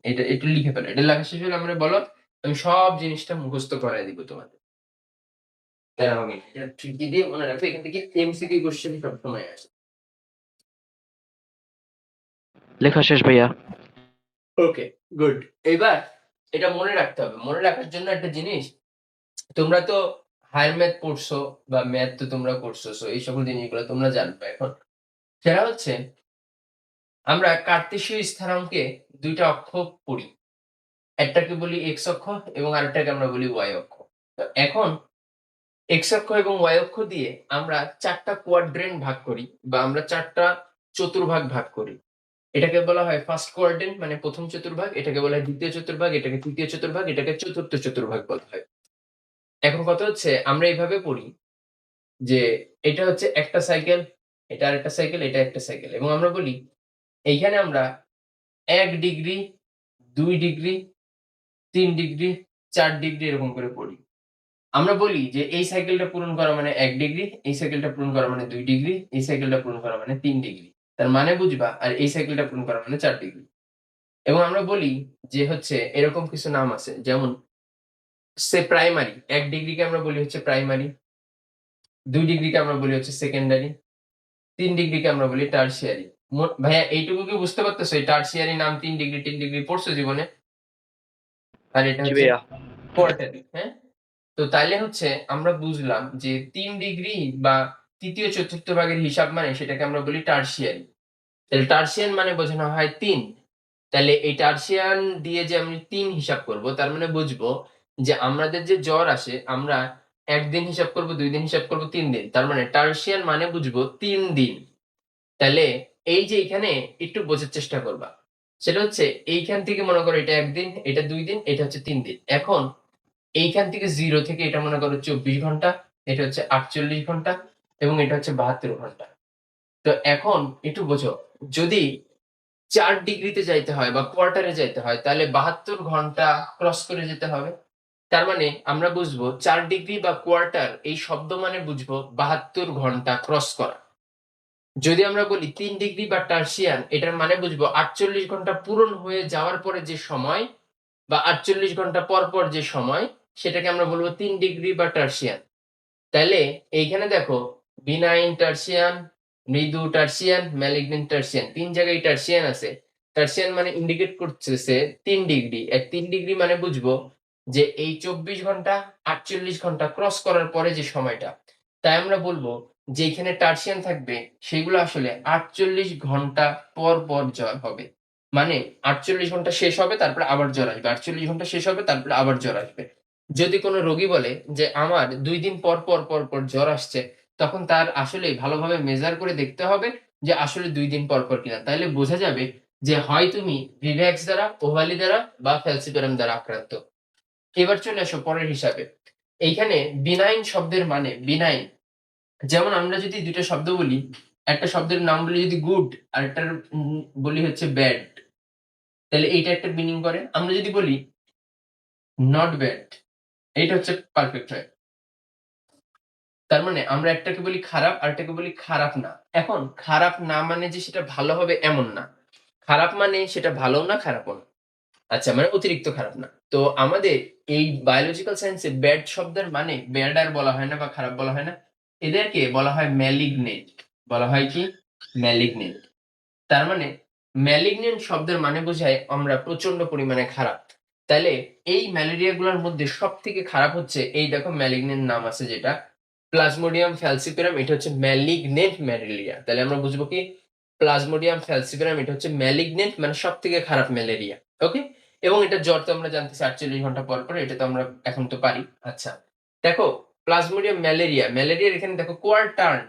এটা একটু লিখে ফেলো। এটা লেখা শেষ হলে আমারে বলো। আমি সব জিনিসটা মুখস্থ করায় দিব তোমাদের। এটা ট্রিকি দিয়ে মনে রাখো। এখান থেকে এমসিকিউ কোয়েশ্চেন সবসময় আসে। লেখা শেষ ভাইয়া। ওকে, গুড। এবার এটা মনে রাখতে হবে। মনে রাখার জন্য একটা জিনিস, তোমরা তো হায়ার ম্যাথ পড়ছো বা ম্যাথ তো তোমরা করছো, সো এই সকল জিনিসগুলো তোমরা জানবে এখন। সেটা হচ্ছে আমরা কার্তেশীয় স্থানাঙ্কে ২ টা অক্ষ পড়ি। একটাকে বলি এক্স অক্ষ এবং আরেকটাকে আমরা বলি ওয়াই অক্ষ। তো এখন এক্স অক্ষ এবং ওয়াই অক্ষ দিয়ে আমরা ৪ টা কোয়াড্রেন্ট ভাগ করি বা আমরা ৪ টা চতুর্ভাগ ভাগ করি। এটাকে বলা হয় ফার্স্ট কোয়াড্রেন্ট মানে ১ম চতুর্ভাগ, এটাকে বলা হয় দ্বিতীয় চতুর্ভাগ, এটাকে তৃতীয় চতুর্ভাগ, এটাকে চতুর্থ চতুর্ভাগ বলা হয়। এখন কথা হচ্ছে আমরা এভাবে পড়ি যে এটা হচ্ছে একটা সাইকেল, এটা আরেকটা সাইকেল, এটা একটা সাইকেল এবং আমরা বলি এইখানে আমরা ১ ডিগ্রি, ২ ডিগ্রি, ৩ ডিগ্রি, ৪ ডিগ্রি এরকম করে পড়ি। আমরা বলি যে এই সাইকেলটা পূরণ করা মানে ১ ডিগ্রি, এই সাইকেলটা পূরণ করা মানে ২ ডিগ্রি, এই সাইকেলটা পূরণ করা মানে ৩ ডিগ্রি। তার মানে বুঝবা আর এই সাইকেলটা পূরণ করা মানে ৪ ডিগ্রি। এবং আমরা বলি যে হচ্ছে এরকম কিছু নাম আছে যেমন প্রাইমারি ১ ডিগ্রিকে আমরা বলি হচ্ছে প্রাইমারি, ২ ডিগ্রিকে আমরা বলি হচ্ছে সেকেন্ডারি, ৩ ডিগ্রিকে আমরা বলি টারশিয়ারি। ভাইয়া এইটুকু কি বুঝতে পারতেছো? এই টারশিয়ারি নাম ৩ ডিগ্রি, ৩ ডিগ্রি পড়ছো জীবনে? আর এটা জি হচ্ছে ভাইয়া। কোয়ার্টারি, হ্যাঁ? তো তাইলে হচ্ছে আমরা বুঝলাম যে ৩ ডিগ্রি বা ৩য় চতুর্থ ভাগের হিসাব মানে সেটাকে আমরা বলি টারশিয়ারি। তাহলে টারশিয়ান মানে বোঝানো হয় ৩। তাহলে এই টারশিয়ান দিয়ে যে আমি ৩ হিসাব করব তার মানে বুঝবো যে আমাদের যে জ্বর আসে আমরা ১ দিন হিসাব করব, ২ দিন হিসাব করব, ৩ দিন। তার মানে টারশিয়ান মানে বুঝবো ৩ দিন। তাহলে এই যে এখানে একটু বোঝার চেষ্টা করবা। সেটা হচ্ছে এইখান থেকে মনে করো এটা ১ দিন, এটা ২ দিন, এটা হচ্ছে ৩ দিন। এখন এইখান থেকে 0 থেকে এটা মনে করো ২৪ ঘন্টা, এটা হচ্ছে ৪৮ ঘন্টা এবং এটা হচ্ছে ৭২ ঘন্টা। তো এখন একটু বোঝো, যদি ৪ ডিগ্রিতে যাইতে হয় বা কোয়ার্টারে যাইতে হয় তাহলে ৭২ ঘন্টা ক্রস করে যেতে হবে। তার মানে আমরা বুঝবো ৪ ডিগ্রি বা কোয়ার্টার এই শব্দ মানে বুঝবো ৭২ ঘন্টা ক্রস করা। যদি আমরা বলি ৩ ডিগ্রি বা টার্সিয়ান এটার মানে বুঝবো ৪৮ ঘন্টা পূরণ হয়ে যাওয়ার পরে যে সময় বা ৪৮ ঘন্টা পর, পর যে সময় সেটাকে আমরা বলব ৩ ডিগ্রি বা টার্সিয়ান। তাইলে এইখানে দেখো বিনাইন টার্সিয়ান, মৃদু টার্সিয়ান, ম্যালিগন্যান্ট টার্সিয়ান ৩ জায়গায় টার্সিয়ান আছে। টার্সিয়ান মানে ইন্ডিকেট করতেছে ৩ ডিগ্রি। ৩ ডিগ্রি মানে বুঝবো যে এই ২৪ ঘন্টা ৪৮ ঘন্টা ক্রস করার পরে যে সময়টা। তাই আমরা বলবো যে এখানে টার্সিয়ান থাকবে সেগুলো আসলে ৪৮ ঘন্টা পর, পর জ্বর হবে। মানে ৪৮ ঘন্টা শেষ হবে তারপরে আবার জ্বর আসবে। ৪৮ ঘন্টা শেষ হবে তারপরে আবার জ্বর আসবে। যদি কোন রোগী বলে যে আমার ২ দিন পর, পর, পর, পর জ্বর আসছে, তখন তার আসলেই ভালোভাবে মেজার করে দেখতে হবে যে আসলে ২ দিন পর, পর কিনা। তাইলে বোঝা যাবে যে হয় তুমি ভিভ্যাক্স দ্বারা, ওভালি দ্বারা বা ফ্যালসিপারাম দ্বারা আক্রান্ত। এবার চলে আসো পরের হিসাবে। এইখানে বিনাইন শব্দের মানে বিনাইন যেমন আমরা যদি ২ টা শব্দ বলি, একটা শব্দের নাম বলি যদি গুড আরেকটার বলি হচ্ছে ব্যাড, তাইলে এইটা একটা মিনিং করে। আমরা যদি বলি নট ব্যাড এইটা হচ্ছে পারফেক্ট হয়। তার মানে আমরা একটাকে বলি খারাপ, আরেকটাকে বলি খারাপ না। এখন খারাপ না মানে যে সেটা ভালো হবে এমন না। খারাপ মানে সেটা ভালোও না, খারাপও না। আচ্ছা মানে অতিরিক্ত খারাপ না। তো আমাদের এই বায়োলজিক্যাল সায়েন্স এ ব্যাড শব্দের মানে ব্যাড আর বলা হয় না বা খারাপ বলা হয় না। এদেরকে বলা হয় ম্যালিগনেন্ট। বলা হয় কি? ম্যালিগনেন্ট। তার মানে ম্যালিগন্যান্ট শব্দের মানে বোঝায় আমরা প্রচন্ড পরিমাণে খারাপ। তাইলে এই ম্যালেরিয়া গুলার মধ্যে সবথেকে খারাপ হচ্ছে এই দেখো ম্যালিগন্যান্ট নাম আছে যেটা প্লাজমোডিয়াম ফ্যালসিপারাম এটা হচ্ছে ম্যালিগন্যান্ট ম্যালেরিয়া। তাহলে আমরা বুঝবো কি প্লাজমোডিয়াম ফ্যালসিপারাম এটা হচ্ছে ম্যালিগন্যান্ট মানে সবথেকে খারাপ ম্যালেরিয়া। ওকে? এবং এটা জ্বর তো আমরা জানতেছি ৪৮ ঘন্টা পর, পর এটা তো আমরা এখন তো পারি। আচ্ছা। দেখো প্লাজমোডিয়াম ম্যালেরিয়া, ম্যালেরিয়ার এখানে দেখো কোয়ার্টার্ন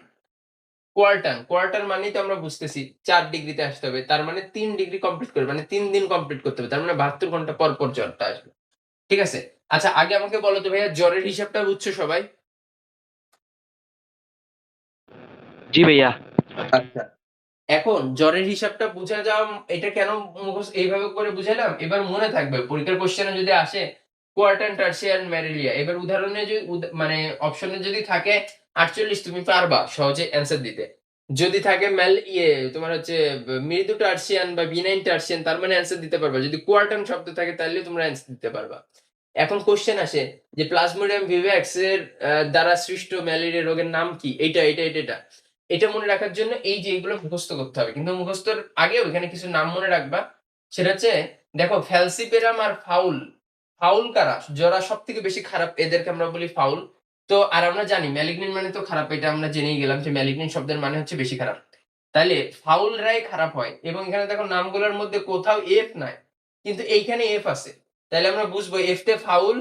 কোয়ার্টার মানেই তো আমরা বুঝতেছি ৪ ডিগ্রিতে আসতে হবে। তার মানে ৩ ডিগ্রি কমপ্লিট করবে। মানে ৩ দিন কমপ্লিট করতে হবে। তার মানে ৭২ ঘন্টা পর, পর জ্বরটা আসবে। ঠিক আছে? আচ্ছা আগে আমাকে বলো তো ভাইয়া জ্বরের হিসাবটা বুঝছো সবাই? জি ভাইয়া। আচ্ছা। এখন জ্বরের হিসাবটা বুঝা যাওয়া এটা কেন এইভাবে করে বুঝাইলাম? এবার মনে থাকবে পরীক্ষার কোয়েশ্চেনে যদি আসে কোয়ার্টার, টারশিয়ান, ম্যালেরিয়া এবার উদাহরণে যদি মানে অপশনে যদি থাকে ৪৮ তুমি পারবা সহজে অ্যান্সার দিতে। যদি থাকে তোমার হচ্ছে মৃদু টারশিয়ান বা বিনাইন টারশিয়ান তার মানে অ্যান্সার দিতে পারবা। যদি কোয়ার্টান শব্দ থাকে তাহলে তোমরা অ্যান্সার দিতে পারবা। এখন কোয়েশ্চেন আসে যে প্লাজমোডিয়াম ভিভ্যাক্স এর দ্বারা সৃষ্ট ম্যালেরিয়া রোগের নাম কি? এটা। এটা মনে রাখার জন্য এই যে এগুলো মুখস্থ করতে হবে। কিন্তু মুখস্থর আগেও এখানে কিছু নাম মনে রাখবা। সেটা হচ্ছে দেখো ফ্যালসিপেরাম আর ফাউল। ফাউল কারা? যারা সবথেকে বেশি খারাপ এদেরকে আমরা বলি ফাউল। তো আর আমরা জানি ম্যালিগন্যান্ট মানে তো খারাপ, এটা আমরা জেনেই গেলাম যে ম্যালিগন্যান্ট শব্দের মানে হচ্ছে বেশি খারাপ। তাইলে ফাউলরাই খারাপ হয় এবং এখানে দেখো নামগুলোর মধ্যে কোথাও এফ নাই। কিন্তু এইখানে এফ আছে। তাইলে আমরা বুঝবো এফ তে ফাউল,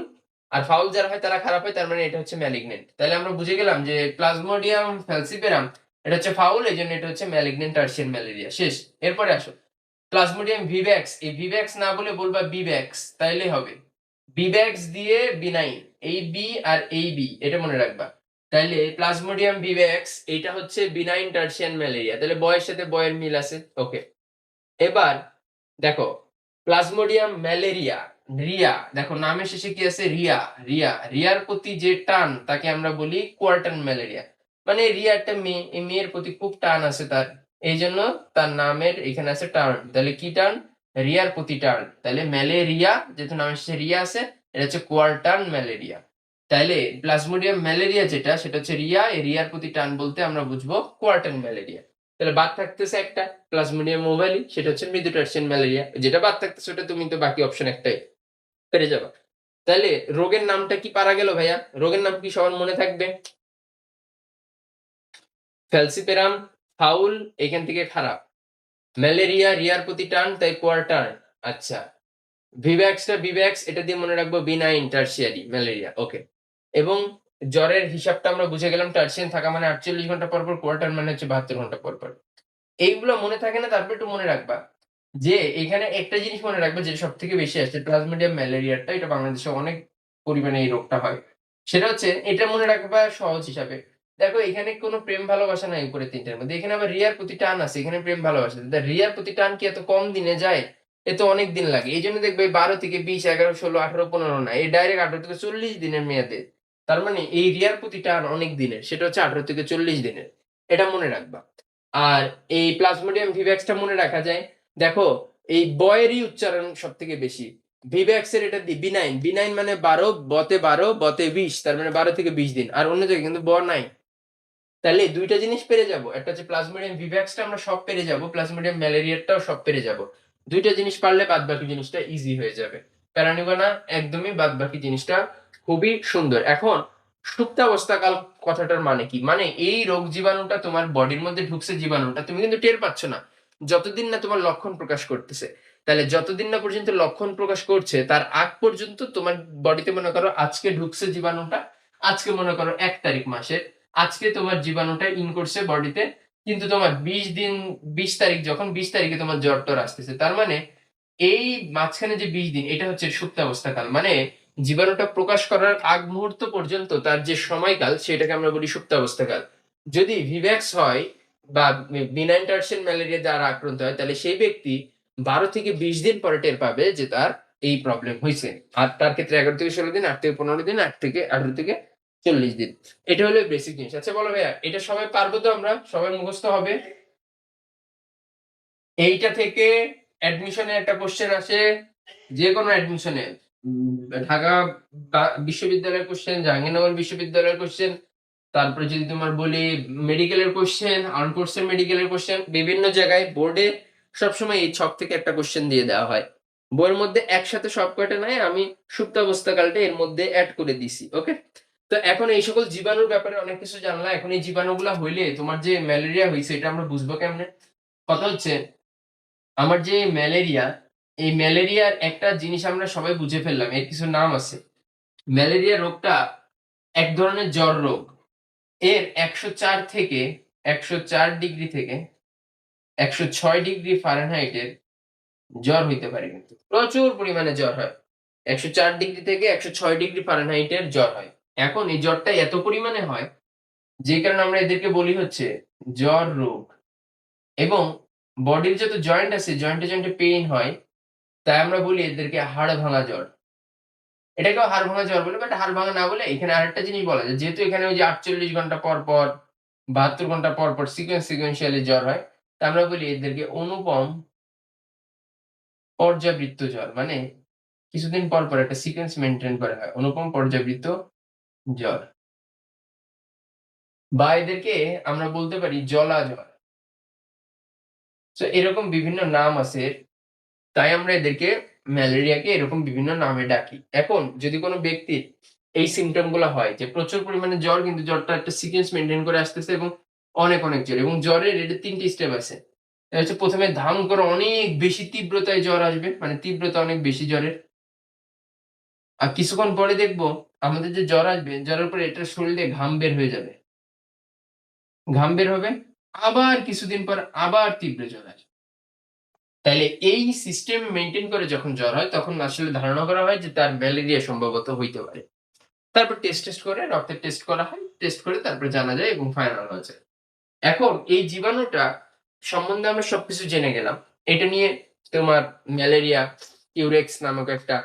আর ফাউল যারা হয় তারা খারাপ হয়, তার মানে এটা হচ্ছে ম্যালিগন্যান্ট। তাইলে আমরা বুঝে গেলাম যে প্লাজমোডিয়াম ফ্যালসিপেরাম এটা হচ্ছে ফাউল, এজন্য এটা হচ্ছে ম্যালিগন্যান্ট টার্সিয়ান ম্যালেরিয়া। শেষ। এরপরে আসো প্লাজমোডিয়াম ভিভ্যাক্স, এই ভিভ্যাক্স না বলে বলবা বিভ্যাক্স, তাইলে হবে। বিভ্যাক্স দিয়ে বিনাইন, এই বি আর এই বি এটা মনে রাখবা। তাইলে প্লাজমোডিয়াম ভিভ্যাক্স এইটা হচ্ছে বিনাইন টার্সিয়ান ম্যালেরিয়া। তাহলে বয়ের সাথে বয়ের মিল আছে। ওকে। এবার দেখো প্লাজমোডিয়াম ম্যালেরিয়া, রিয়া, দেখো নামের শেষে কি আছে? রিয়া। রিয়ার প্রতি যে টান তাকে আমরা বলি কোয়ার্টান ম্যালেরিয়া। মানে রিয়া একটা মেয়ে, এই মেয়ের প্রতি খুব টান আছে তার, এই জন্য তার নামের এখানে আছে টার্ন। তাহলে কি টান? রিয়ার প্রতি টান। তাহলে ম্যালেরিয়া, যেহেতু নামের শেষে রিয়া আছে, এটা হচ্ছে কোয়ার্টান ম্যালেরিয়া। তাইলে প্লাজমোডিয়াম ম্যালেরিয়া যেটা, সেটা হচ্ছে রিয়া, এই রিয়ার প্রতি টান বলতে আমরা বুঝবো কোয়ার্টান ম্যালেরিয়া। তাহলে বাদ থাকতেছে একটা প্লাজমোডিয়াম ওভালি, সেটা হচ্ছে মৃদু টার্সিয়ান ম্যালেরিয়া। যেটা বাদ থাকতেছে ওটা তুমি তো বাকি অপশন একটাই পেরে যাবা। তাহলে রোগের নামটা কি পারা গেল ভাইয়া? রোগের নাম কি সবার মনে থাকবে? ফ্যালসিপেরাম ফাউল, এখান থেকে খারাপ। ম্যালেরিয়া রিয়ার প্রতি টান, তাই কোয়ার্টার। আচ্ছা, ভিভ্যাক্স এটা দিয়ে মনে রাখবো বিনাইন টার্সিয়ারি ম্যালেরিয়া। ওকে। এবং জ্বরের হিসাবটা আমরা বুঝে গেলাম, টার্সিয়ান থাকা মানে 48 ঘন্টা পর পর, কোয়ার্টার মানে হচ্ছে 72 ঘন্টা পর পর। এইগুলো মনে থাকে না, তারপর একটু মনে রাখবা যে এখানে একটা জিনিস মনে রাখবা, যেটা সব থেকে বেশি আসছে প্লাজমোডিয়াম ম্যালেরিয়াটা, এটা বাংলাদেশে অনেক পরিমাণে এই রোগটা হয়। সেটা হচ্ছে এটা মনে রাখবা সহজ হিসাবে। দেখো এখানে কোনো প্রেম ভালোবাসা নাই উপরে তিনটার মধ্যে, এখানে আবার রিয়ার প্রতি টান আছে, এখানে প্রেম ভালোবাসা। রিয়ার প্রতি টান কি এত কম দিনে যায়? এ তো অনেক দিন লাগে। এই জন্য দেখবে 12 থেকে 20, 11, 16, 18, 15 না, এই ডাইরেক্ট 18 থেকে 40 দিনের মেয়াদে। তার মানে এই রিয়ার প্রতি টান অনেক দিনের, সেটা হচ্ছে 18 থেকে 40 দিনের। এটা মনে রাখবা। আর এই প্লাজমোডিয়াম ভিভ্যাক্সটা মনে রাখা যায়। দেখো এই বয়েরই উচ্চারণ সব থেকে বেশি। ভিভ্যাক্স এর এটা বিনাইন, বিনাইন মানে 12, বতে 12, বতে 20, তার মানে 12 থেকে 20 দিন। আর অন্য জায়গায় কিন্তু ব নাই। তাহলে দুইটা জিনিস পেরে যাব, একটা হচ্ছে প্লাজমোডিয়াম ভিভ্যাক্সটা আমরা সব পেরে যাব, প্লাজমোডিয়াম ম্যালেরিয়াটাও সব পেরে যাব। দুইটা জিনিস পারলে বাদ বাকি জিনিসটা ইজি হয়ে যাবে। প্যারা নিবা না একদমই, বাদ বাকি জিনিসটা খুবই সুন্দর। এখন সুপ্তাবস্থাকাল কথাটার মানে কি? মানে এই রোগ জীবাণুটা তোমার বডির মধ্যে ঢুকছে, জীবাণুটা তুমি কিন্তু টের পাচ্ছ না যতদিন না তোমার লক্ষণ প্রকাশ করতেছে। তাহলে যতদিন না পর্যন্ত লক্ষণ প্রকাশ করছে তার আগ পর্যন্ত তোমার বডিতে মনে করো আজকে ঢুকছে জীবাণুটা, আজকে মনে করো 1 তারিখ মাসের, আজকে তোমার জীবাণুটা ইন করছে বডিতে, কিন্তু তোমার 20 দিন, 20 তারিখ যখন, 20 তারিখে তোমার জ্বর টর আসতেছে। তার মানে এই মাঝখানে যে 20 দিন, এটা হচ্ছে সুপ্তাবস্থাকাল। মানে জীবাণুটা প্রকাশ করার আগ মুহূর্ত পর্যন্ত তার যে সময়কাল, সেটাকে আমরা বলি সুপ্তাবস্থাকাল। যদি ভিভ্যাক্স হয় বা বিনাইন টার্সিয়ান ম্যালেরিয়া দ্বারা আক্রান্ত হয়, তাহলে সেই ব্যক্তি 12 থেকে 20 দিন পরে টের পাবে যে তার এই প্রবলেম হয়েছে। আর তার ক্ষেত্রে 11 থেকে 16 দিন, 8 থেকে 15 দিন, 8 থেকে 18 থেকে 40 দিন। এটা হলো বেসিক জিনিস। আচ্ছা বলো ভাইয়া, এটা সবাই পারবো তো? আমরা সবাই মুখস্থ হবে? এইটা থেকে অ্যাডমিশনে একটা কোশ্চেন আসে, যে কোনো অ্যাডমিশনে, ঢাকা বিশ্ববিদ্যালয়ের কোশ্চেন, জাহাঙ্গীরনগর বিশ্ববিদ্যালয়ের কোশ্চেন, তারপরে যদি তোমার বলি মেডিকেলের কোশ্চেন, আর্ম কোর্সের মেডিকেলের কোশ্চেন, বিভিন্ন জায়গায় বোর্ডে সবসময় এই ছক থেকে একটা কোশ্চেন দিয়ে দেওয়া হয়। বইয়ের মধ্যে একসাথে সব কয়টা নাই, আমি সুপ্তাবস্থাকালটা এর মধ্যে অ্যাড করে দিছি। ওকে। তো এখন এই সকল জীবাণুর ব্যাপারে অনেক কিছু জানলা। এখন এই জীবাণুগুলা হইলে তোমার যে ম্যালেরিয়া হয়েছে এটা আমরা বুঝবো কেমনে? কথা হচ্ছে আমার যে ম্যালেরিয়া, এই ম্যালেরিয়ার একটা জিনিস আমরা সবাই বুঝে ফেললাম, এর কিছু নাম আছে। ম্যালেরিয়া রোগটা এক ধরনের জ্বর রোগ। এর 104 থেকে 104 ডিগ্রি থেকে 106 ডিগ্রি ফারেনহাইটের জ্বর হইতে পারে, কিন্তু প্রচুর পরিমাণে জ্বর হয়। 104 ডিগ্রি থেকে 106 ডিগ্রি ফারেনহাইটের জ্বর হয়। এখন এই জ্বরটা এত পরিমাণে হয় যে কারণে আমরা এদেরকে বলি হচ্ছে জ্বর রোগ। এবং বডির যত জয়েন্ট আছে, জয়েন্টে জয়েন্টে পেইন হয়, তাই আমরা বলি এদেরকে হাড় ভাঙা জ্বর। এটাকেও হাড় ভাঙা জ্বর বলে, বাট হাড় ভাঙা না বলে এখানে আরেকটা জিনিস বলা যায়, যেহেতু এখানে ওই যে 48 ঘন্টা পর পর, 72 ঘন্টা পর পর সিকোয়েন্সিয়ালি জ্বর হয়, তা আমরা বলি এদেরকে অনুপম পর্যাবৃত্ত জ্বর। মানে কিছুদিন পর পর একটা সিকোয়েন্স মেইনটেইন করা হয়, অনুপম পর্যাবৃত্ত জ্বর। বা এদেরকে আমরা বলতে পারি জলা জ্বর। সো এরকম বিভিন্ন নাম আছে, তাই আমরা এদেরকে ম্যালেরিয়াকে এরকম বিভিন্ন নামে ডাকি। এখন যদি কোনো ব্যক্তির এই সিম্পটম গুলো হয় যে প্রচুর পরিমাণে জ্বর, কিন্তু জ্বরটা একটা সিকোয়েন্স মেইনটেইন করে আসতেছে এবং অনেক, অনেক জ্বর, এবং জ্বরের এটা ৩ টি স্টেপ আছে। এটা হচ্ছে ১ম এ ধাম করে অনেক বেশি তীব্রতায় জ্বর আসবে। মানে তীব্রতা অনেক বেশি জ্বরের। আর কিছুক্ষণ পরে দেখব আমাদের যে জ্বর আসবে, জ্বরের পরে এটার শরীর দিয়ে ঘাম বের হয়ে যাবে। ঘাম বের হবে, আবার কিছুদিন পর আবার তীব্র জ্বর আসবে। তাইলে এই সিস্টেম মেইনটেইন করে যখন জ্বর হয়, তখন আসলে ধারণা করা হয় যে তার ম্যালেরিয়া সম্ভবত হইতে পারে। তারপর টেস্ট করে রক্তের টেস্ট করা হয়। টেস্ট করে তারপরে জানা যায় এবং ফাইনাল হয়ে যায়। এখন এই জীবাণুটা সম্বন্ধে আমরা সবকিছু জেনে গেলাম। এটা নিয়ে তোমার ম্যালেরিয়া কিউরেক্স নামক একটা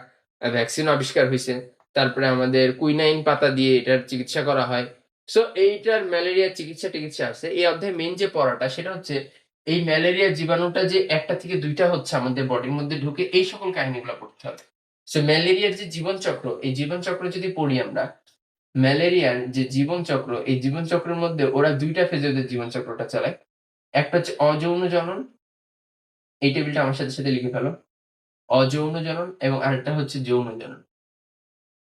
ভ্যাকসিন আবিষ্কার হইছে। তারপরে আমাদের কুইনাইন পাতা দিয়ে এটার চিকিৎসা করা হয়। সো এইটার ম্যালেরিয়ার চিকিৎসা-টিকিৎসা আছে। এই অধ্যায়ে মেইন যে পড়াটা সেটা হচ্ছে এই ম্যালেরিয়া জীবাণুটা যে ১ টা থেকে ২ টা হচ্ছে আমাদের বডির মধ্যে ঢুকে, এই সকল কাহিনীগুলা পড়তে হবে। সো ম্যালেরিয়ার যে জীবনচক্র, এই জীবনচক্র যদি পড়ি আমরা, ম্যালেরিয়ার যে জীবনচক্র, এই জীবনচক্রের মধ্যে ওরা ২ টা ফেজে ওদের জীবনচক্রটা চালায়। একটা হচ্ছে অযৌন জনন, এই টেবিলটা আমার সাথে লিখে ফেলো। অযৌন জনন এবং আরেকটা হচ্ছে যৌন জনন।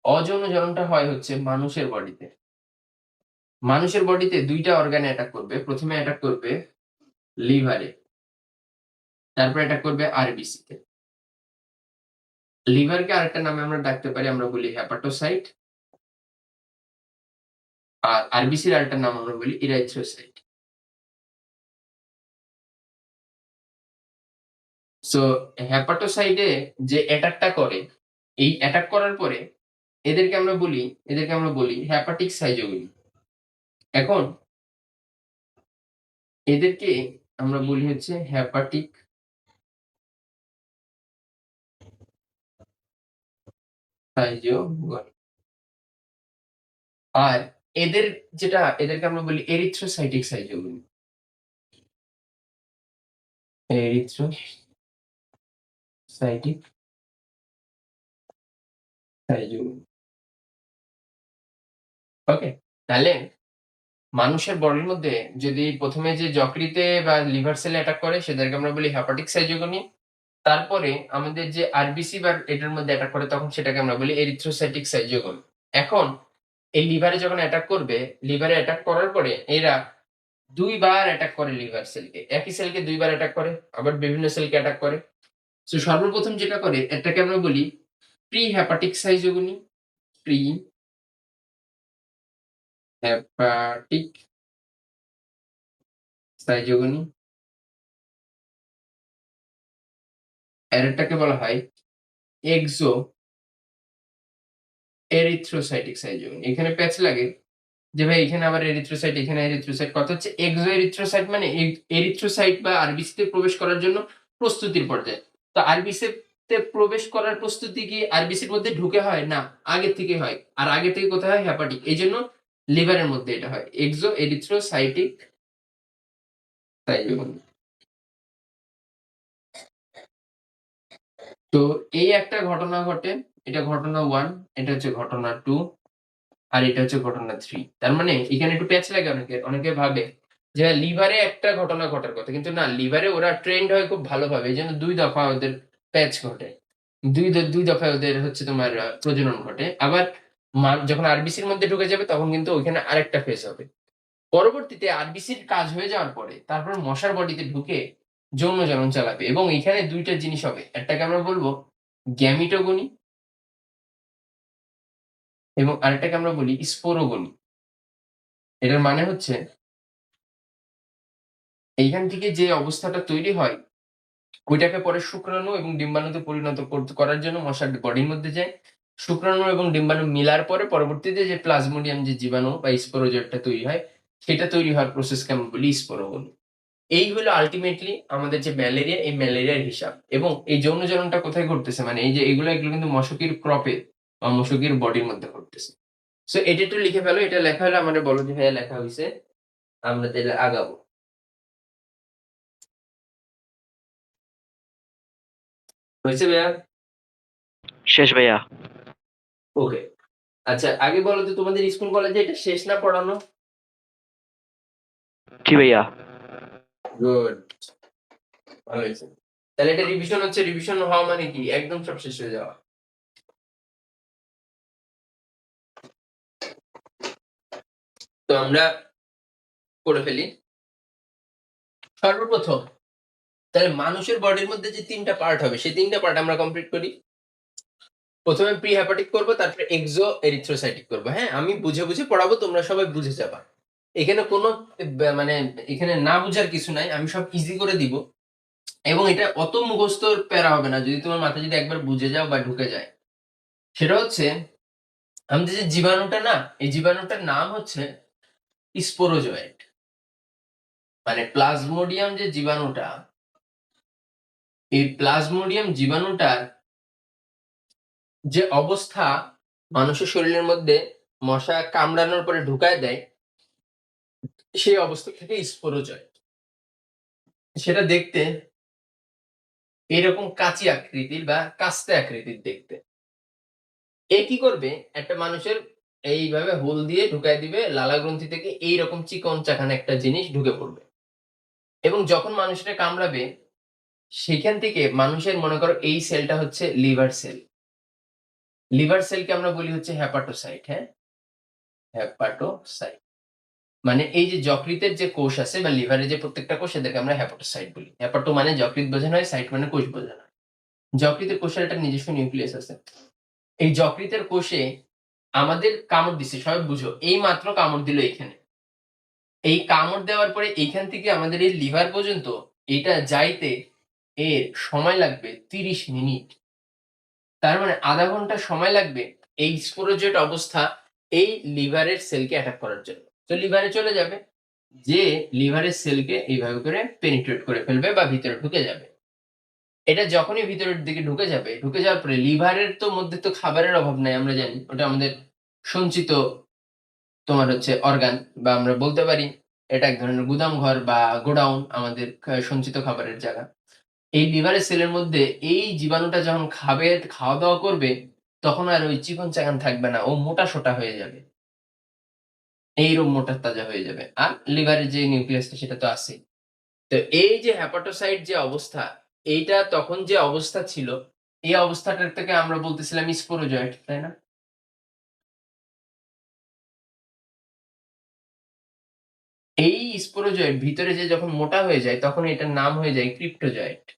অযৌন জননটা হয় হচ্ছে মানুষের বডিতে। মানুষের বডিতে ২ টা অর্গানে অ্যাটাক করবে। ১ম এ অ্যাটাক করবে লিভারে, তারপর অ্যাটাক করবে আরবিসি তে। লিভারকে আরেকটা নামে আমরা ডাকতে পারি, আমরা বলি হেপাটোসাইট। আর আরবিসির আরেকটা নাম আমরা বলি ইরাইথ্রোসাইট। সো হেপাটোসাইটে যে অ্যাটাকটা করে, এই অ্যাটাক করার পরে এদেরকে আমরা বলি হেপাটিক সাইজোগনি। এখন এদেরকে আমরা বলি হচ্ছে হেপাটিক সাইজোগনি। আর এদেরকে আমরা বলি erythrocytic schizogony. Erythrocytic schizogony. Okay? তাহলে মানুষের বডির মধ্যে যদি ১ম এ যে যকৃতে বা লিভার সেলে অ্যাটাক করে সেদেরকে আমরা বলি হেপাটিক সাইজোগনি। তারপরে আমাদের যে আরবিসি বা এটার মধ্যে অ্যাটাক করে তখন সেটাকে আমরা বলি এরিথ্রোসাইটিক সাইজোগনি। এখন এই লিভারে যখন অ্যাটাক করবে, লিভারে অ্যাটাক করার পরে এরা ২ বার অ্যাটাক করে লিভার সেলকে। একই সেলকে ২ বার অ্যাটাক করে, আবার বিভিন্ন সেলকে অ্যাটাক করে। সো সর্বপ্রথম যেটা করে এটাকে আমরা বলি pre hepatic schizogony. Pre hepatic schizogony. আরেকটাকে বলা হয় এক্সো এরিথ্রোসাইটিক সাইজোগনি। এখানে প্যাচ লাগে যে ভাই এখানে আবার এরিথ্রোসাইট, এখানে এরিথ্রোসাইট। কথা হচ্ছে এক্সো এরিথ্রোসাইট মানে এরিথ্রোসাইট বা আরবিসি তে প্রবেশ করার জন্য প্রস্তুতির পর্যায়ে। তো আরবিসি তে প্রবেশ করার প্রস্তুতি কি আরবিসির মধ্যে ঢুকে হয়? না, আগের থেকে হয়। আর আগে থেকে কোথায় হয়? হেপাটিক। এইজন্য লিভারের মধ্যে এটা হয়। Exo erythrocytic schizogony. তো এই একটা ঘটনা ঘটে। এটা ঘটনা 1, এটা হচ্ছে ঘটনা 2, আর এটা হচ্ছে ঘটনা 3। তার মানে এখানে একটু প্যাচ লাগে অনেকের। অনেকে ভাবে যে লিভারে একটা ঘটনা ঘটার কথা। কিন্তু না, লিভারে ওরা ট্রেন্ড হয় খুব ভালোভাবে। এজন্য ২ দফা ওদের প্যাচ ঘটে। ২ দফায় ওদের হচ্ছে তোমার প্রজনন ঘটে। আবার যখন আরবিসির মধ্যে ঢুকে যাবে তখন কিন্তু ওইখানে আরেকটা ফেজ হবে। পরবর্তীতে আরবিসির কাজ হয়ে যাওয়ার পরে তারপর মশার বডিতে ঢুকে যৌন জনন চালাবে এবং এখানে ২ টা জিনিস হবে। একটাকে আমরা বলব গ্যামিটোগনি এবং আরেকটাকে আমরা বলি স্পোরোগনি। এটার মানে হচ্ছে এইখান থেকে যে অবস্থাটা তৈরি হয়, ওইটাকে পরে শুক্রাণু এবং ডিম্বাণুতে পরিণত করার জন্য মশার বডির মধ্যে যায়। শুক্রাণু এবং ডিম্বাণু মিলার পরে পরবর্তীতে যে প্লাজমোডিয়াম যে জীবাণু বা স্পোরোজয়েটটা তৈরি হয়, সেটা তৈরি হওয়ার প্রসেসকে আমরা বলি স্পোরোগনি। এই হলো আল্টিমেটলি আমাদের যে ম্যালেরিয়া, এই ম্যালেরিয়ার হিসাব। এবং এই যৌন জননটা কোথায় ঘটতেছে? মানে এই যে এগুলো কিন্তু মশকির ক্রপে বা মশকির বডির মধ্যে ঘটতেছে। সো এটা একটু লিখে ফেলো। এটা লেখা হলে আমারে বলো যে ভাইয়া লেখা হইছে। আমরা তাইলে আগাবো। হইছে ভাইয়া? শেষ ভাইয়া। ওকে। আচ্ছা, আগে বলো তো তোমাদের স্কুল কলেজে এটা শেষ না পড়ানো? জি ভাইয়া। গুড। ভালো হইছে। তাহলে এটা রিভিশন হচ্ছে, রিভিশন হওয়া মানে কি? একদম সব শেষ হয়ে যাওয়া। তো আমরা করে ফেলি। সর্বপ্রথম তাহলে মানুষের বডির মধ্যে যে ৩ টা পার্ট হবে সেই ৩ টা পার্ট আমরা কমপ্লিট করি। প্রথমে প্রি হেপাটিক করব, তারপরে এক্সো এরিথ্রোসাইটিক করব। হ্যাঁ? আমি বুঝে, বুঝে পড়াবো, তোমরা সবাই বুঝে যাবা। এখানে কোনো মানে এখানে না বুঝার কিছু নাই। আমি সব ইজি করে দিব এবং এটা অত মুখস্থর প্যারা হবে না যদি তোমার মাথায় যদি একবার বুঝে যাও বা ঢুকে যায়। সেটা হচ্ছে আমাদের যে জীবাণুটা না, এই জীবাণুটার নাম হচ্ছে স্পোরোজয়েট। মানে প্লাজমোডিয়াম যে জীবাণুটা, এই প্লাজমোডিয়াম জীবাণুটার যে অবস্থা মানুষের শরীরের মধ্যে মশা কামড়ানোর পরে ঢুকায় দেয়, সেই অবস্থা থেকে স্পোরোজয়েট। সেটা দেখতে এরকম কাঁচি আকৃতির বা কাস্তে আকৃতির দেখতে। এ কি করবে? একটা মানুষের এইভাবে হুল দিয়ে ঢুকায় দিবে, লালা গ্রন্থি থেকে এইরকম চিকন চাকান একটা জিনিস ঢুকে পড়বে। এবং যখন মানুষটা কামড়াবে, সেখান থেকে মানুষের মনে করো এই সেলটা হচ্ছে লিভার সেল। লিভার সেলকে আমরা বলি হচ্ছে হেপাটোসাইট, হ্যাঁ? হেপাটোসাইট। মানে এই যে যকৃতের যে কোষ আছে বা লিভারের যে প্রত্যেকটা কোষ, এদেরকে আমরা হেপাটোসাইট বলি। হেপাটো মানে যকৃৎ বোঝানো হয়, সাইট মানে কোষ বোঝানো হয়। যকৃতের কোষের একটা নিজস্ব নিউক্লিয়াস আছে। এই যকৃতের কোষে আমাদের কামড় দিছে, সবাই বুঝো। এইমাত্র কামড় দিল এইখানে। এই কামড় দেওয়ার পরে এইখান থেকে আমাদের এই লিভার পর্যন্ত এটা যাইতে এর সময় লাগবে ৩০ মিনিট। তার মানে ০.৫ ঘন্টা সময় লাগবে এই স্পোরোজয়েট অবস্থা এই লিভারের সেলকে অ্যাটাক করার জন্য। তো লিভারে চলে যাবে, যেয়ে লিভারের সেলকে এইভাবে করে পেনিট্রেট করে ফেলবে বা ভিতরে ঢুকে যাবে। এটা যখনই ভিতরের দিকে ঢুকে যাবে, ঢুকে যাওয়ার পরে লিভারের তো মধ্যে তো খাবারের অভাব নাই, আমরা জানি। ওটা আমাদের সঞ্চিত তোমার হচ্ছে অর্গান, বা আমরা বলতে পারি এটা এক ধরনের গুদামঘর বা গোডাউন, আমাদের সঞ্চিত খাবারের জায়গা। এই লিভারের সেলের মধ্যে এই জীবাণুটা যখন খাবে, খাওয়া-দাওয়া করবে, তখন আর ওই চিকন চাকান থাকবে না। ও মোটা-সোটা হয়ে যাবে। এইরকম মোটা তাজা হয়ে যাবে। আর লিভারের যে নিউক্লিয়াসটা সেটা তো আছেই। তো এই যে হেপাটোসাইট যে অবস্থা, এইটা তখন যে অবস্থা ছিল, এই অবস্থাটার থেকে আমরা বলতেছিলাম স্পোরোজয়েট, তাই না? এই স্পোরোজয়েট ভিতরে যে যখন মোটা হয়ে যায়, তখন এটার নাম হয়ে যায় ক্রিপ্টোজয়েট।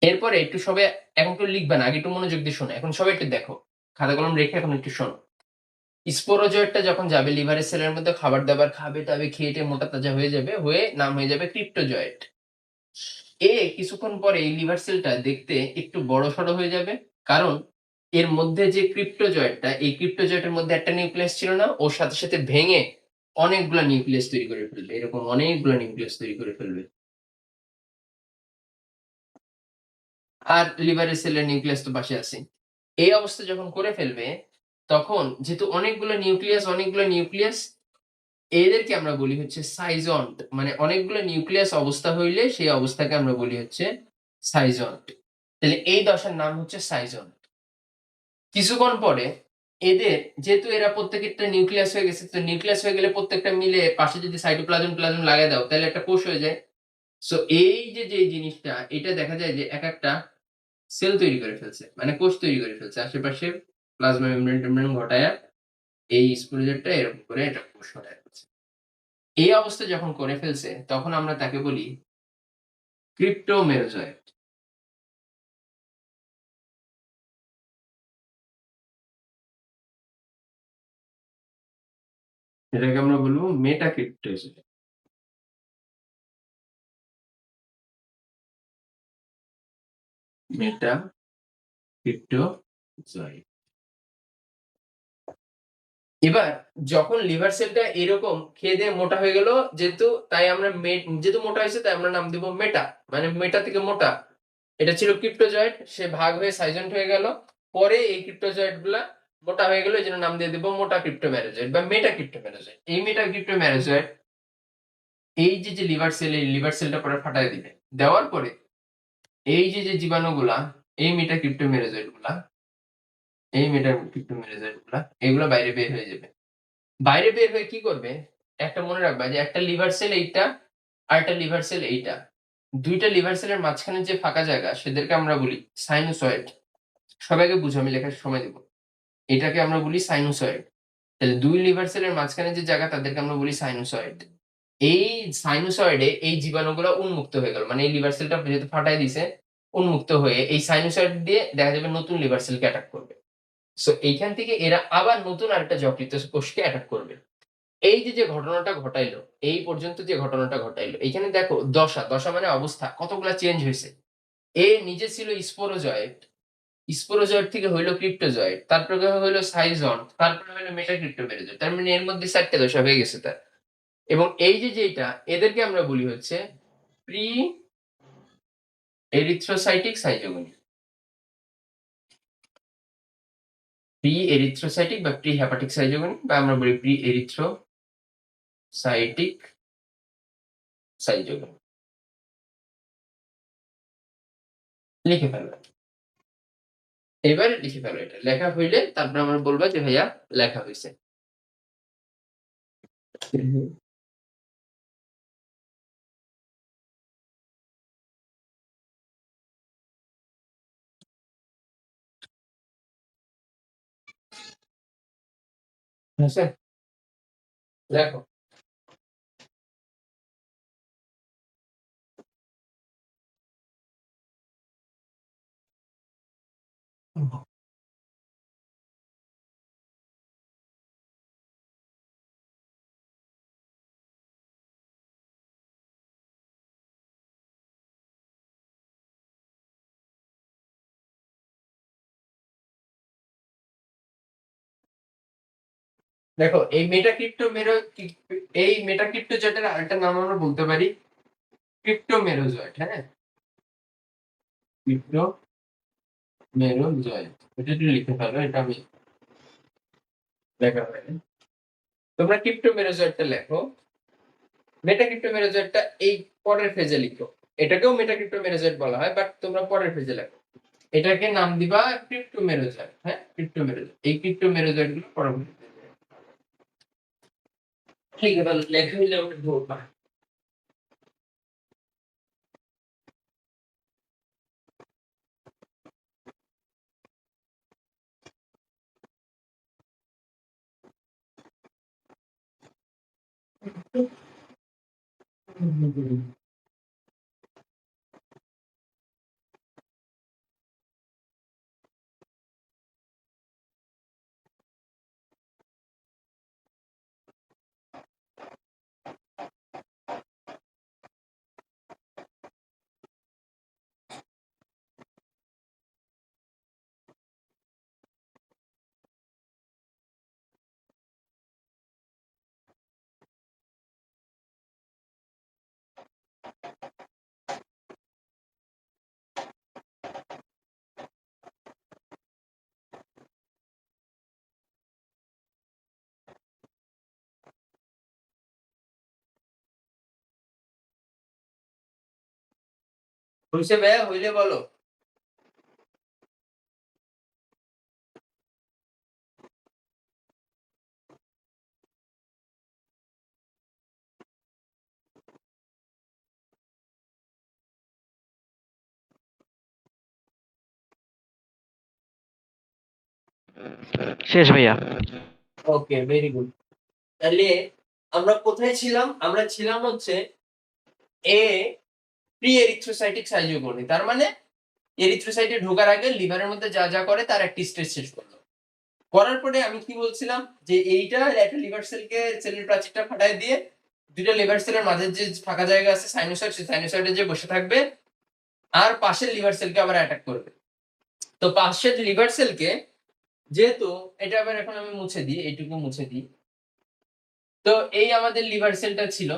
এরপরে একটু সবাই এখন কেউ লিখবা না। আগে একটু মনোযোগ দিয়ে শোনো। এখন সবাই একটু দেখো। খাতা কলম রেখে এখন একটু শোনো। স্পোরোজয়েটটা যখন যাবে লিভারের সেলের মধ্যে, খাবার-দাবার খাবে-টাবে, খেয়ে-টেয়ে মোটা তাজা হয়ে যাবে। হয়ে নাম হয়ে যাবে ক্রিপ্টোজয়েট। কিছুক্ষণ পরে এই লিভার সেলটা দেখতে একটু বড়সড় হয়ে যাবে। কারণ এর মধ্যে যে ক্রিপ্টোজয়েটটা, এই ক্রিপ্টোজয়েটের মধ্যে একটা নিউক্লিয়াস ছিল না? ওর সাথে, সাথে ভেঙে অনেকগুলা নিউক্লিয়াস তৈরি করে ফেলবে। এরকম অনেকগুলা নিউক্লিয়াস তৈরি করে ফেলবে। আর লিভারের সেলের নিউক্লিয়াস তো পাশে আছেই। এই অবস্থা যখন করে ফেলবে, তখন যেহেতু অনেকগুলো নিউক্লিয়াস এদেরকে আমরা বলি হচ্ছে সাইজন্ট। মানে অনেকগুলো নিউক্লিয়াস অবস্থা হইলে সেই অবস্থাকে আমরা বলি হচ্ছে সাইজন্ট। তাহলে এই দশার নাম হচ্ছে সাইজন্ট। কিছুক্ষণ পরে এদের, যেহেতু এরা প্রত্যেকেরটা নিউক্লিয়াস হয়ে গেছে, তো নিউক্লিয়াস হয়ে গেলে প্রত্যেকটা মিলে পাশে যদি সাইটোপ্লাজম লাগায় দাও, তাহলে একটা কোষ হয়ে যায়। সো এই যে, যে জিনিসটা, এটা দেখা যায় যে একেকটা সেল তৈরি করে ফেলছে। মানে কোষ তৈরি করে ফেলছে। আশেপাশে প্লাজমা মেমব্রেন-টেমব্রেন ঘটায়া এই স্পোরোজেটটা এরকম করে এটা কোষ ঘটায় ফেলছে। এই অবস্থা যখন করে ফেলছে, তখন আমরা তাকে বলি ক্রিপ্টোমেরোজয়েট। এটাকে আমরা বলব মেটাক্রিপ্টোজয়েট। মেটাক্রিপ্টোজয়েট। এবার যখন লিভার সেলটা এরকম খেয়ে-দেয়ে মোটা হয়ে গেল, যেহেতু তাই আমরা যেহেতু মোটা হইছে তাই আমরা নাম দিব মেটা। মানে মেটা থেকে মোটা। এটা ছিল ক্রিপ্টোজয়েট, সে ভাগ হয়ে সাইজন্ট হয়ে গেল। পরে এই ক্রিপ্টোজয়েট গুলা মোটা হয়ে গেল, এজন্য নাম দিয়ে দিব মোটা ক্রিপ্টোমেরোজয়েট বা মেটা ক্রিপ্টোমেরোজয়েট। এই মেটা ক্রিপ্টোমেরোজয়েট এই যে, যে লিভার সেল, এই লিভার সেলটা পরে ফাটায় দিবে। দেওয়ার পরে এই যে, যে জীবাণুগুলা, এই মেটা ক্রিপ্টোমেরোজয়েট গুলা, এই মেটা ক্রিপ্টোমেরোজয়েট গুলা, এগুলা বাইরে বের হয়ে যাবে। বাইরে বের হয়ে কি করবে? একটা মনে রাখবা যে একটা লিভার সেল এইটা, আরেকটা লিভার সেল এইটা। ২ টা লিভার সেলের মাঝখানে যে ফাঁকা জায়গা, সেদেরকে আমরা বলি সাইনুসয়েড। সবাইকে বুঝো, আমি লেখার সময় দিব। এটাকে আমরা বলি সাইনুসয়েড। তাহলে ২ লিভার সেলের মাঝখানে যে জায়গা তাদেরকে আমরা বলি সাইনুসয়েড। এই সাইনুসয়েডে এই জীবাণুগুলো উন্মুক্ত হয়ে গেল। মানে এই লিভার সেলটা যেহেতু ফাটায় দিছে, উন্মুক্ত হয়ে এই সাইনুসয়েড দিয়ে দেখা যাবে নতুন লিভার সেলকে অ্যাটাক করবে। সো এইখান থেকে এরা আবার নতুন আরেকটা যকৃত কোষকে অ্যাটাক করবে। এই যে ঘটনাটা ঘটাইলো, এই পর্যন্ত যে ঘটনাটা ঘটাইলো, এইখানে দেখো দশা মানে অবস্থা কতগুলা চেঞ্জ হইছে। এ নিজে ছিল স্পোরোজয়েট, স্পোরোজয়েট থেকে হইল ক্রিপ্টোজয়েট, তারপরে হইল সাইজন, তারপরে হইল মেটাক্রিপ্টোমেরোজয়েট। তার মানে এর মধ্যে ৪ টা দশা হয়ে গেছে তার। এবং এই যে যেইটা এদেরকে আমরা বলি হচ্ছে pre erythrocytic schizogony. Pre erythrocytic বা প্রি হেপাটিক সাইজোগনি বা আমরা বলি প্রি এরিথ্রোসাইটিক সাইজোগনি। লিখে ফেলবে। এবার লিখে ফেলো এটা। লেখা হইলে তারপর আমরা বলবা যে ভাইয়া লেখা হইছে। হয়েছে? লেখো। দেখো এই মেটাক্রিপ্টোজয়েটের আরেকটা নাম আমরা বলতে পারি ক্রিপ্টোমেরোজয়েট, হ্যাঁ? ক্রিপ্টোমেরোজয়েট। এটা একটু লিখে ফেলো, এটা আমি লেখা হয়নি। তোমরা ক্রিপ্টোমেরোজয়েটটা লেখো। মেটাক্রিপ্টোমেরোজয়েটটা এই পরের ফেজে লিখো। এটাকেও মেটাক্রিপ্টোমেরোজয়েট বলা হয়, বাট তোমরা পরের ফেজে লেখো। এটাকে নাম দিবা ক্রিপ্টোমেরোজয়েট, হ্যাঁ? ক্রিপ্টোমেরোজয়েট। এই ক্রিপ্টোমেরোজয়েট গুলো পরবর্তী লিখে ফেলো। লেখা হইলে আমরা ধরবা। হইছে ভাইয়া? হইলে বলো। শেষ ভাইয়া। ওকে, ভেরি গুড। তাহলে আমরা কোথায় ছিলাম? আমরা ছিলাম হচ্ছে এ প্রি এরিথ্রোসাইটিক সাইজোগনি। তার মানে এরিথ্রোসাইটে ঢোকার আগে লিভারের মধ্যে যা করে তার একটা স্টেজ শেষ করলো। করার পরে আমি কি বলছিলাম যে এইটা একটা লিভার সেলের প্রাচীরটা ফাটায় দিয়ে ২ টা লিভার সেলের মাঝে যে ফাঁকা জায়গা আছে সাইনোসয়েড, সেই সাইনোসয়েডে যে বসে থাকবে আর পাশের লিভার সেলকে আবার অ্যাটাক করবে। তো পাশের লিভার সেলকে যেহেতু এটা আবার এখন আমি মুছে দিই, এইটুকু মুছে দিই। তো এই আমাদের লিভার সেলটা ছিল।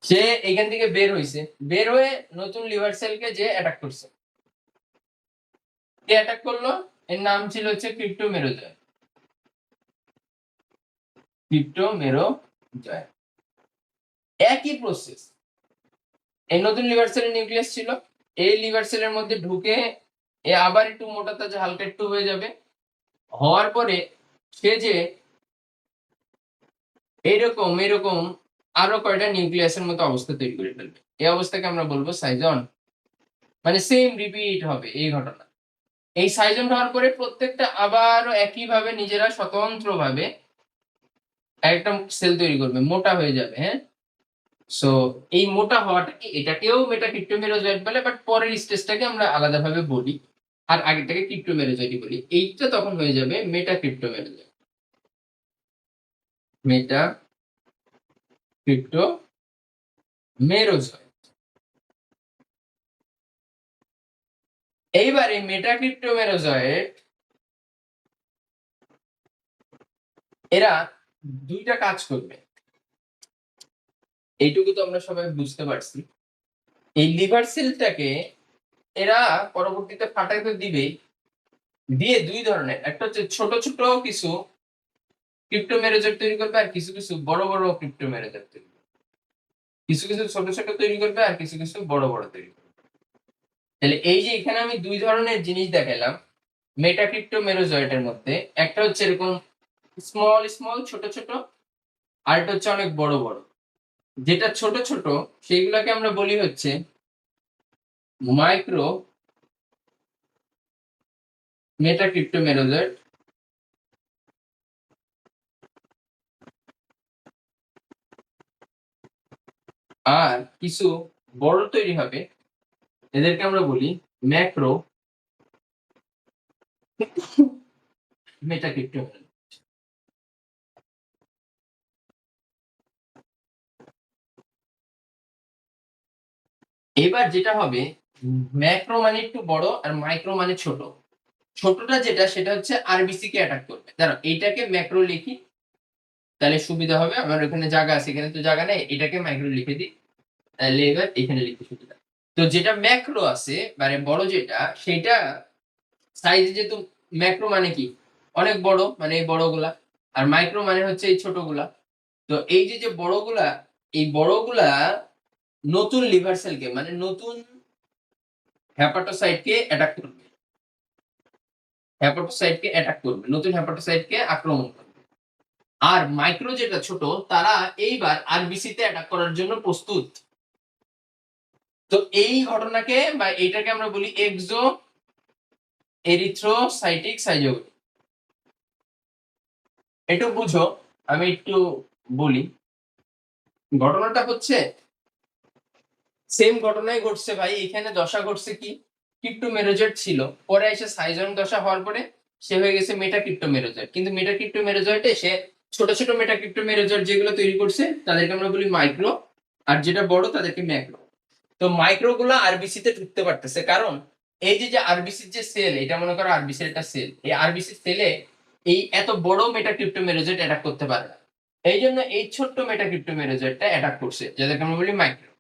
সে এখান থেকে বের হইছে। বের হয়ে নতুন লিভার সেলকে যে অ্যাটাক করছে। কে অ্যাটাক করলো? এর নাম ছিল হচ্ছে ক্রিপ্টোমেরোজয়। ক্রিপ্টোমেরোজয়। একই প্রসেস। এই নতুন লিভার সেলের নিউক্লিয়াস ছিল। এই লিভার সেলের মধ্যে ঢুকে এ আবার একটু মোটা তাজা হালকা একটু হয়ে যাবে। হওয়ার পরে সে যে এরকম আরো কয়টা নিউক্লিয়াসের মতো অবস্থা তৈরি করে ফেলবে। এই অবস্থাকে আমরা বলবো সাইজন। মানে সেম রিপিট হবে এই ঘটনা। এই সাইজন হওয়ার পরে প্রত্যেকটা আবারও একইভাবে নিজেরা স্বতন্ত্রভাবে একটা সেল তৈরি করবে, মোটা হয়ে যাবে, হ্যাঁ? সো এই মোটা হওয়াটা কি, এটাকেও মেটাক্রিপ্টোমেরোজয়েড বলে, বাট পরের স্টেজটাকে আমরা আলাদাভাবে বলি। আর আগেরটাকে ক্রিপ্টোমেরোজয়েডই বলি। এইটা তখন হয়ে যাবে মেটাক্রিপ্টোমেরোজয়েড। মেটাক্রিপ্টোমেরোজয়েড। এইবার এই মেটাক্রিপ্টোমেরোজয়েড এরা ২ টা কাজ করবে। এইটুকু তো আমরা সবাই বুঝতে পারছি। এই লিভার সেলটাকে এরা পরবর্তীতে ফাটাতে দিবেই। দিয়ে ২ ধরনের। একটা হচ্ছে ছোট, ছোট কিছু ক্রিপ্টোমেরোজয়েড তৈরি করবে, আর কিছু, কিছু বড়, বড় ক্রিপ্টোমেরোজয়েড তৈরি করবে। কিছু, কিছু ছোট, ছোট তৈরি করবে, আর কিছু, কিছু বড়, বড় তৈরি করবে। তাহলে এই যে এখানে আমি ২ ধরনের জিনিস দেখাইলাম মেটাক্রিপ্টোমেরোজয়েড এর মধ্যে। একটা হচ্ছে এরকম স্মল, স্মল ছোট, ছোট, আরেকটা হচ্ছে অনেক বড়, বড়। যেটা ছোট, ছোট সেইগুলাকে আমরা বলি হচ্ছে মাইক্রো মেটাক্রিপ্টোমেরোজয়েড। আর কিছু বড় তৈরি হবে, এদেরকে আমরা বলি ম্যাক্রো মেটাক্রিপ্টোমেরোজয়েড। এবার যেটা হবে, ম্যাক্রো মানে একটু বড় আর মাইক্রো মানে ছোট। ছোটটা যেটা সেটা হচ্ছে আরবিসি কে অ্যাটাক করবে। দাঁড়াও এইটাকে ম্যাক্রো লিখি, তাহলে সুবিধা হবে। আমার ওখানে জায়গা আছে, এখানে তো জায়গা নেই। এটাকে মাইক্রো লিখে দিই। তাহলে এবার এখানে লিখতে সুবিধা। তো যেটা ম্যাক্রো আছে মানে বড় যেটা, সেটা সাইজ যেহেতু ম্যাক্রো মানে কি? অনেক বড় মানে এই বড়গুলা। আর মাইক্রো মানে হচ্ছে এই ছোটগুলা। তো এই যে, যে বড়গুলা, এই বড়গুলা নতুন লিভার সেলকে মানে নতুন হেপাটোসাইটকে অ্যাটাক করবে। হেপাটোসাইটকে অ্যাটাক করবে। নতুন হেপাটোসাইটকে আক্রমণ করবে। আর মাইক্রো যেটা ছোট, তারা এইবার আরবিসি তে অ্যাটাক করার জন্য প্রস্তুত। তো এই ঘটনাকে বা এইটাকে আমরা বলি এক্সো এরিথ্রোসাইটিক সাইজিওগ্রাফি। একটু বুঝো, আমি একটু বলি। ঘটনাটা হচ্ছে সেম ঘটনাই ঘটছে ভাই। এখানে দশা ঘটছে কি, ক্রিপ্টোমেরোজয়েড ছিল, পরে এসে সাইজন দশা হওয়ার পরে সে হয়ে গেছে মেটাক্রিপ্টোমেরোজয়েড। কিন্তু মেটাক্রিপ্টোমেরোজয়েডে সে ছোট ছোট মেটাক্রিপ্টোমেরোজয়েড যেগুলো তৈরি করছে তাদেরকে আমরা বলি মাইক্রো, আর যেটা বড় তাদেরকে ম্যাক্রো। তো মাইক্রো গুলা আরবিসি তে ঢুকতে পারতেছে, কারণ এই যে যে আরবিসির যে সেল, এটা মনে করো আরবিসির একটা সেল, এই আরবিসি সেলে এই এত বড় মেটাক্রিপ্টোমেরোজয়েড অ্যাটাক করতে পারে না। এই জন্য এই ছোট্ট মেটাক্রিপ্টোমেরোজয়েডটা অ্যাটাক করছে, যাদেরকে আমরা বলি মাইক্রো।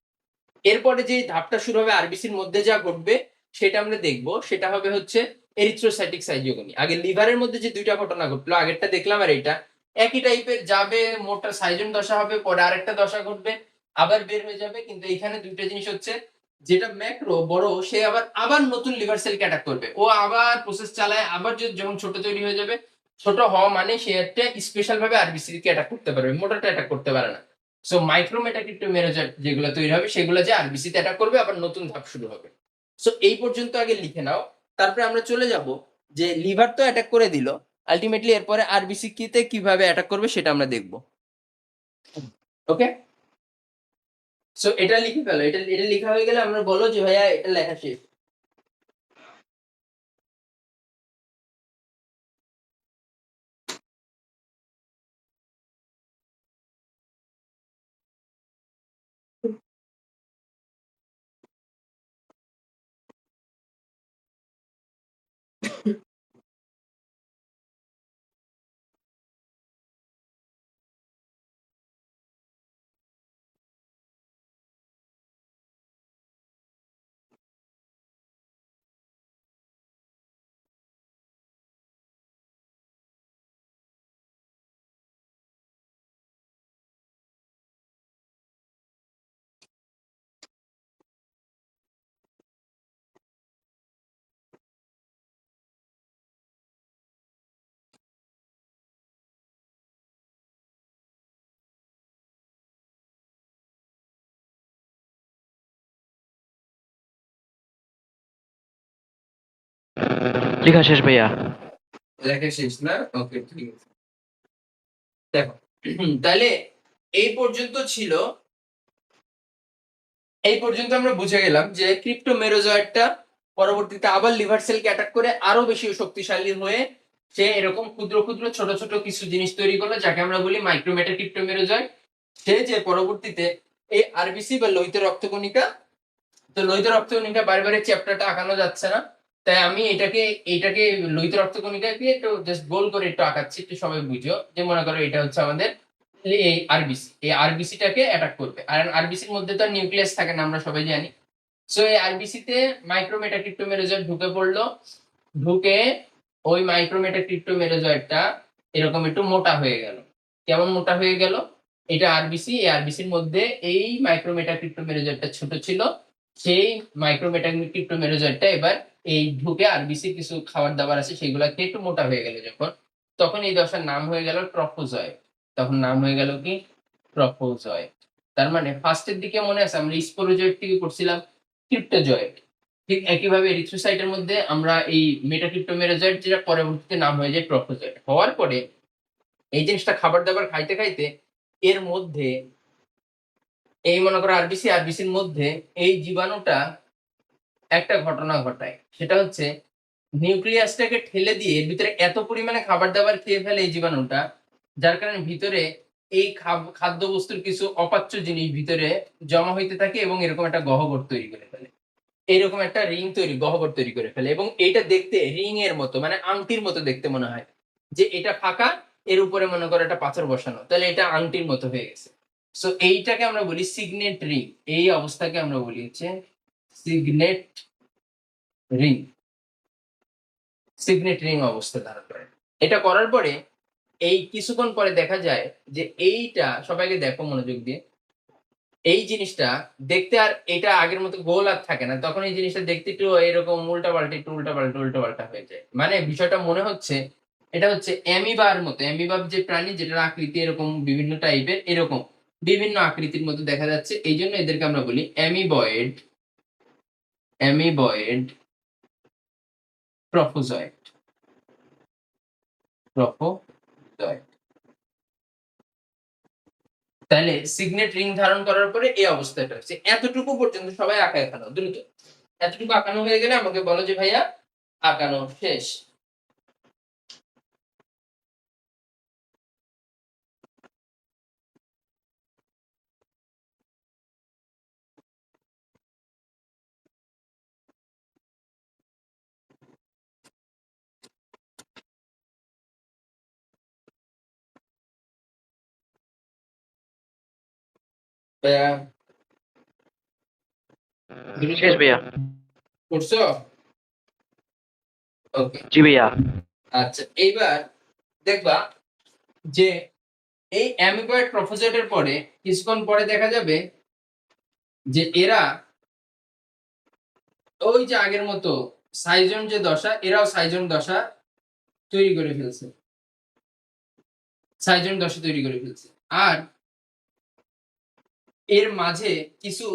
এরপরে যে ধাপটা শুরু হবে আরবিসির মধ্যে যা ঘটবে সেটা আমরা দেখব। সেটা হবে হচ্ছে এরিথ্রোসাইটিক সাইজিওগনি। আগে লিভারের মধ্যে যে ২টা ঘটনা ঘটলো, আগেরটা দেখলাম আর এইটা একই টাইপের যাবে। মোটা সাইজন দশা হবে, পরে আরেকটা দশা ঘটবে, আবার বের হয়ে যাবে। কিন্তু এখানে ২টা জিনিস হচ্ছে, যেটা ম্যাক্রো বড় সে আবার আবার নতুন লিভার সেলকে অ্যাটাক করবে। ও আবার প্রসেস চালায়, আবার যখন ছোট তৈরি হয়ে যাবে, ছোট হওয়া মানে সে একটা স্পেশাল ভাবে আরবিসি কে অ্যাটাক করতে পারবে, মোটাটা অ্যাটাক করতে পারে না। সো মাইক্রোমেটাক্রিপ্টোমেরোজয়েড যেগুলো তৈরি হবে সেগুলো যে আরবিসি তে অ্যাটাক করবে, আবার নতুন ধাপ শুরু হবে। সো এই পর্যন্ত আগে লিখে নাও। তারপরে আমরা চলে যাব যে লিভার তো অ্যাটাক করে দিল, আলটিমেটলি এরপরে আরবিসি তে কিভাবে অ্যাটাক করবে সেটা আমরা দেখব। ওকে, সো এটা লিখে ফেলো। এটা এটা লেখা হয়ে গেলে আমরা বলো যে ভাইয়া এটা লেখা শেষ। লেখা শেষ ভাইয়া। লেখা শেষ না? ওকে, ঠিক আছে। দেখো, তাহলে এই পর্যন্ত ছিল, এই পর্যন্ত আমরা বুঝে গেলাম যে ক্রিপ্টোমেরোজয়েডটা পরবর্তীতে আবার লিভার সেলকে অ্যাটাক করে আরো বেশি শক্তিশালী হয়ে সে এরকম ক্ষুদ্র ক্ষুদ্র ছোট ছোট কিছু জিনিস তৈরি করলো যাকে আমরা বলি মাইক্রোমেটা ক্রিপ্টোমেরোজয়েড। সে যে পরবর্তীতে এই আরবিসি বা লোহিত রক্তকণিকা, তো লোহিত রক্তকণিকা বারে চ্যাপ্টারটা আঁকানো যাচ্ছে না, তাই আমি এটাকে লোহিত রক্তকণিকাকে একটু জাস্ট গোল করে একটু আঁকাচ্ছি, একটু সবাই বুঝো যে মনে করো এটা হচ্ছে আমাদের এই আরবিসি, এই আরবিসিটাকে অ্যাটাক করবে। আর আরবিসির মধ্যে তো নিউক্লিয়াস থাকে না, আমরা সবাই জানি। সো এই আরবিসিতে মাইক্রোমেটা ক্রিপ্টোমেরোজয়েড ঢুকে পড়লো, ঢুকে ওই মাইক্রোমেটা ক্রিপ্টোমেরোজয়েডটা এরকম একটু মোটা হয়ে গেল। কেমন মোটা হয়ে গেল? এটা আরবিসি, এই আরবিসির মধ্যে এই মাইক্রোমেটা ক্রিপ্টোমেরোজয়েডটা ছোট ছিল, সেই মাইক্রোমেটা ক্রিপ্টোমেরোজয়েডটা এবার এই ঢুকে আরবিসি কিছু খাবার দাবার আছে সেগুলা খেয়ে একটু মোটা হয়ে গেল যখন, তখন এই দশার নাম হয়ে গেল ট্রফোজয়েড। তখন নাম হয়ে গেল কি? ট্রফোজয়েড। তার মানে ফার্স্টের দিকে মনে আছে আমরা স্পোরোজয়েড থেকে করছিলাম ক্রিপ্টোজয়েড, ঠিক একইভাবে এরিথ্রোসাইটের মধ্যে আমরা এই মেটাক্রিপ্টোমেরোজয়েড যেটা পরবর্তীতে নাম হয়ে যায় ট্রফোজয়েড। হওয়ার পরে এই জিনিসটা খাবার দাবার খাইতে খাইতে এর মধ্যে এই মনে করো আরবিসির মধ্যে এই জীবাণুটা একটা ঘটনা ঘটায়, সেটা হচ্ছে নিউক্লিয়াসটাকে ঠেলে দিয়ে ভিতরে এত পরিমাণে খাবার দাবার খেয়ে ফেলে এই জীবাণুটা, যার কারণে ভিতরে এই খাদ্য বস্তুর কিছু অপাচ্য জিনিস ভিতরে জমা হইতে থাকে এবং এরকম একটা গহ্বর তৈরি করে ফেলে, এরকম একটা গহ্বর তৈরি করে ফেলে। এবং এটা দেখতে রিং এর মতো, মানে আংটির মতো দেখতে মনে হয়, যে এটা ফাঁকা, এর উপরে মনে করো একটা পাথর বসানো, তাহলে এটা আংটির মতো হয়ে গেছে। সো এইটাকে আমরা বলি সিগনেট রিং। এই অবস্থাকে আমরা বলি হচ্ছে সিগনেট রিং। সিগনেট রিং অবস্থা ধারণ করে। এটা করার পরে এই কিছুক্ষণ পরে দেখা যায় যে এইটা, সবাইকে দেখো মনোযোগ দিয়ে, এই জিনিসটা দেখতে আর এটা আগের মতো গোল আর থাকে না, তখন এই জিনিসটা দেখতে একটু এরকম উল্টাপাল্টা, একটু উল্টাপাল্টা হয়ে যায়। মানে বিষয়টা মনে হচ্ছে এটা হচ্ছে অ্যামিবার মতো। অ্যামিবা যে প্রাণী, যেটার আকৃতি এরকম বিভিন্ন টাইপের, এরকম বিভিন্ন আকৃতির মতো দেখা যাচ্ছে, এই জন্য এদেরকে আমরা বলি অ্যামিবয়েড, অ্যামিবয়েড ট্রফোজয়েড, ট্রফোজয়েড। তাহলে সিগনেট রিং ধারণ করার পরে এই অবস্থাটা হচ্ছে। এতটুকু পর্যন্ত সবাই আঁকায় ফেলো দ্রুত। এতটুকু আঁকানো হয়ে গেলে আমাকে বলো যে ভাইয়া আঁকানো শেষ। ভাইয়া শেষ ভাইয়া। করছো? ওকে, জি ভাইয়া। আচ্ছা। এইবার দেখবা যে এই অ্যামিবয়েড ট্রফোজয়েডের পরে কিছুক্ষণ পরে দেখা যাবে যে এরা ওই যে আগের মতো সাইজন যে দশা, এরাও সাইজন দশা তৈরি করে ফেলছে, সাইজন দশা তৈরি করে ফেলছে। আর এর মাঝে কিছু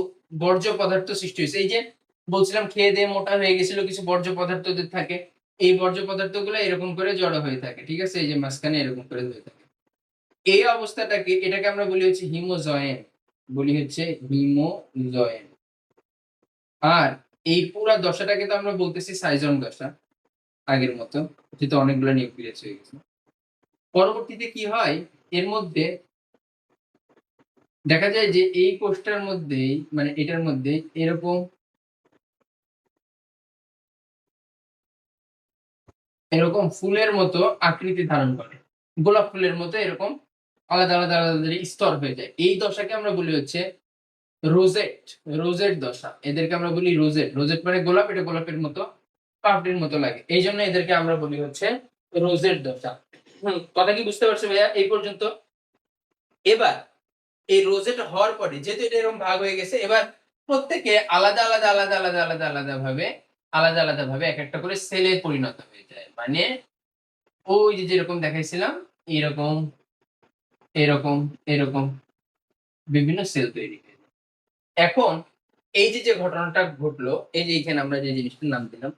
বর্জ্য পদার্থ সৃষ্টি হয়েছে। এই যে বলছিলাম খেয়ে দিয়ে মোটা হয়ে গেছিল, কিছু বর্জ্য পদার্থ থাকে, এই বর্জ্য পদার্থগুলো এরকম করে জড়ো হয়ে থাকে, ঠিক আছে? এই যে মাঝখানে এরকম করে হয়ে থাকে। এই অবস্থাটাকে, এটাকে আমরা বলি হচ্ছে হিমোজয়েন, বলি হচ্ছে হিমোজয়েন। আর এই পুরা দশাটাকে তো আমরা বলতেছি সাইজন দশা, আগের মতো, যেহেতু অনেকগুলো নিউক্লিয়াস হয়ে গেছে। পরবর্তীতে কি হয়, এর মধ্যে দেখা যায় যে এই কোষটার মধ্যেই, মানে এটার মধ্যে এরকম এরকম ফুলের মতো আকৃতি ধারণ করে, গোলাপ ফুলের মতো এরকম আলাদা আলাদা আলাদা আলাদা স্তর হয়ে যায়। এই দশাকে আমরা বলি হচ্ছে রোজেট, রোজেট দশা। এদেরকে আমরা বলি রোজেট। রোজেট মানে গোলাপ, এটা গোলাপের মতো পাপড়ির মতো লাগে, এই জন্য এদেরকে আমরা বলি হচ্ছে রোজেট দশা। কথা কি বুঝতে পারছো ভাইয়া এই পর্যন্ত? এবার এই রোজেট হওয়ার পরে যেহেতু এটা এরকম ভাগ হয়ে গেছে, এবার প্রত্যেকে আলাদা আলাদা আলাদা আলাদা আলাদা আলাদা আলাদা ভাবে এক একটা করে সেলে পরিণত হয়ে যায়। মানে ওই যে যেরকম দেখাইছিলাম, এরকম এরকম এরকম বিভিন্ন সেল তৈরি হয়। এখন এই যে যে ঘটনাটা ঘটলো, এই যে এখানে আমরা যে জিনিসটার নাম দিলাম,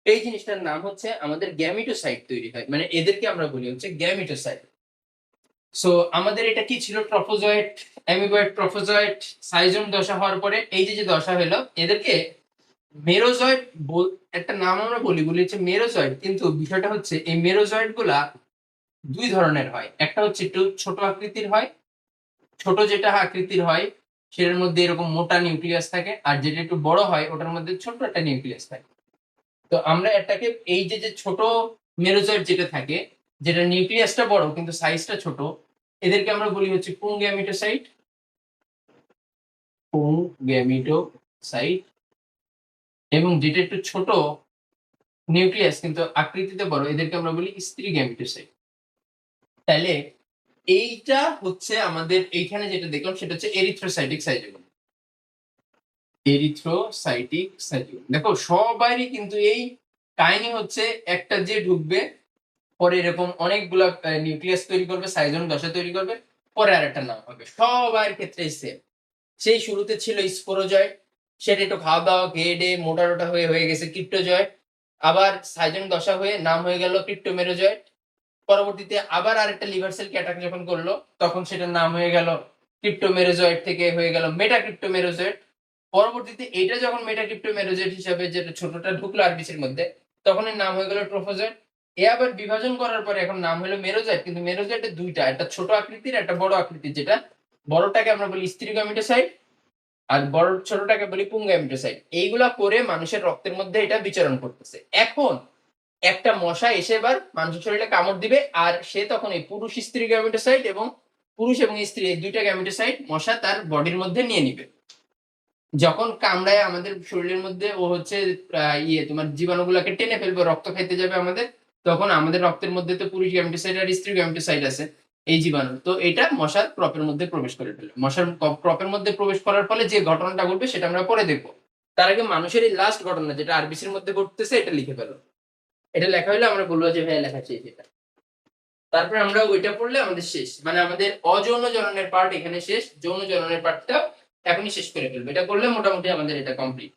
এই জিনিসটার নাম হচ্ছে আমাদের গ্যামিটোসাইট তৈরি হয়, মানে এদেরকে আমরা বলি হচ্ছে গ্যামিটোসাইট। সো আমাদের এটা কি ছিল, ট্রফোজয়েট, অ্যামিবয়েড, ট্রফোজয়েট, সাইজম দশা হওয়ার পরে এই যে যে দশা হলো এদেরকে মেরোজয়েট, একটা নাম আমরা বলি হচ্ছে মেরোজয়েট, কিন্তু বিষয়টা হচ্ছে এই মেরোজয়েট গুলা দুই ধরনের হয়। একটা হচ্ছে একটু ছোট আকৃতির হয়, ছোট যেটা আকৃতির হয় সেটার মধ্যে এরকম মোটা নিউক্লিয়াস থাকে, আর যেটা একটু বড় হয় ওটার মধ্যে ছোট একটা নিউক্লিয়াস থাকে। তো আমরা এটাকে এই যে যে ছোট মেরোজয়েট যেটা থাকে, যেটা নিউক্লিয়াসটা বড় কিন্তু সাইজটা ছোট, এদেরকে আমরা বলি হচ্ছে পুংগ্যামিটোসাইট, পুংগ্যামিটোসাইট। এবং যেটা একটু ছোট নিউক্লিয়াস কিন্তু আকৃতিতে বড়, এদেরকে আমরা বলি স্ত্রী গ্যামিটোসাইট। তাহলে এইটা হচ্ছে আমাদের এইখানে যেটা দেখলাম সেটা হচ্ছে এরিথ্রোসাইটিক সাইজোম। এরিথ্রোসাইটিক সাইজোম, দেখো সবারই কিন্তু এই কাহিনী হচ্ছে, একটা যে ঢুকবে পরে এরকম অনেকগুলা নিউক্লিয়াস তৈরি করবে, সাইজোম দশা তৈরি করবে, পরে আর একটা নাম হবে, সবার ক্ষেত্রে সেম। সেই শুরুতে ছিল স্পোরোজয়েট, সেটা একটু খাওয়া দাওয়া খেয়ে ডে মোটা টোটা হয়ে হয়ে গেছে ক্রিপ্টোজয়েট, আবার সাইজোম দশা হয়ে নাম হয়ে গেল ক্রিপ্টোমেরোজয়েট। পরবর্তীতে আবার আরেকটা লিভার সেল অ্যাটাক যখন করলো তখন সেটার নাম হয়ে গেল ক্রিপ্টোমেরোজয়েট থেকে হয়ে গেল মেটাক্রিপ্টোমেরোজয়েট। পরবর্তীতে এটা যখন মেটাক্রিপ্টোমেরোজয়েট হিসাবে যেটা ছোটটা ঢুকলো আরবিসির মধ্যে, তখন এর নাম হয়ে গেল ট্রোফোজয়েট। এ আবার বিভাজন করার পরে এখন নাম হলো মেরোজয়েট, কিন্তু মেরোজয়েটের দুইটা, একটা ছোট আকৃতির একটা বড় আকৃতির, যেটা বড়টাকে আমরা বলি স্ত্রী গামেটোসাইট আর বড় ছোটটাকে বলি পুংগামিটোসাইট। এইগুলা করে মানুষের রক্তের মধ্যে এটা বিচরণ করতেছে। এখন একটা মশা এসে এবার মানুষের শরীরে কামড় দিবে, আর সে তখন এই পুরুষ স্ত্রী গ্যামেটোসাইট এবং পুরুষ এবং স্ত্রী এই দুইটা গ্যামেটোসাইট মশা তার বডির মধ্যে নিয়ে নিবে। যখন কামড়ায় আমাদের শরীরের মধ্যে ও হচ্ছে তোমার জীবাণুগুলোকে টেনে ফেলবে, রক্ত খাইতে যাবে আমাদের, তখন আমাদের রক্তের মধ্যে তো পুরুষ গ্যামেটোসাইট আর স্ত্রী গ্যামেটোসাইট আছে, এই জীবাণু তো এটা মশার ক্রপের মধ্যে প্রবেশ করে ফেলে। মশার ক্রপের মধ্যে প্রবেশ করার ফলে যে ঘটনাটা ঘটবে সেটা আমরা পরে দেখবো। তার আগে মানুষের এই লাস্ট ঘটনা যেটা আরবিসির মধ্যে ঘটতেছে এটা লিখে ফেলো। এটা লেখা হলে আমরা বলবো যে ভাইয়া লেখা শেষ এটা। তারপরে আমরা ওইটা পড়লে আমাদের শেষ, মানে আমাদের অযৌন জননের পার্ট এখানে শেষ, যৌন জননের পার্টটা এখনই শেষ করে ফেলবো। এটা করলে মোটামুটি আমাদের এটা কমপ্লিট।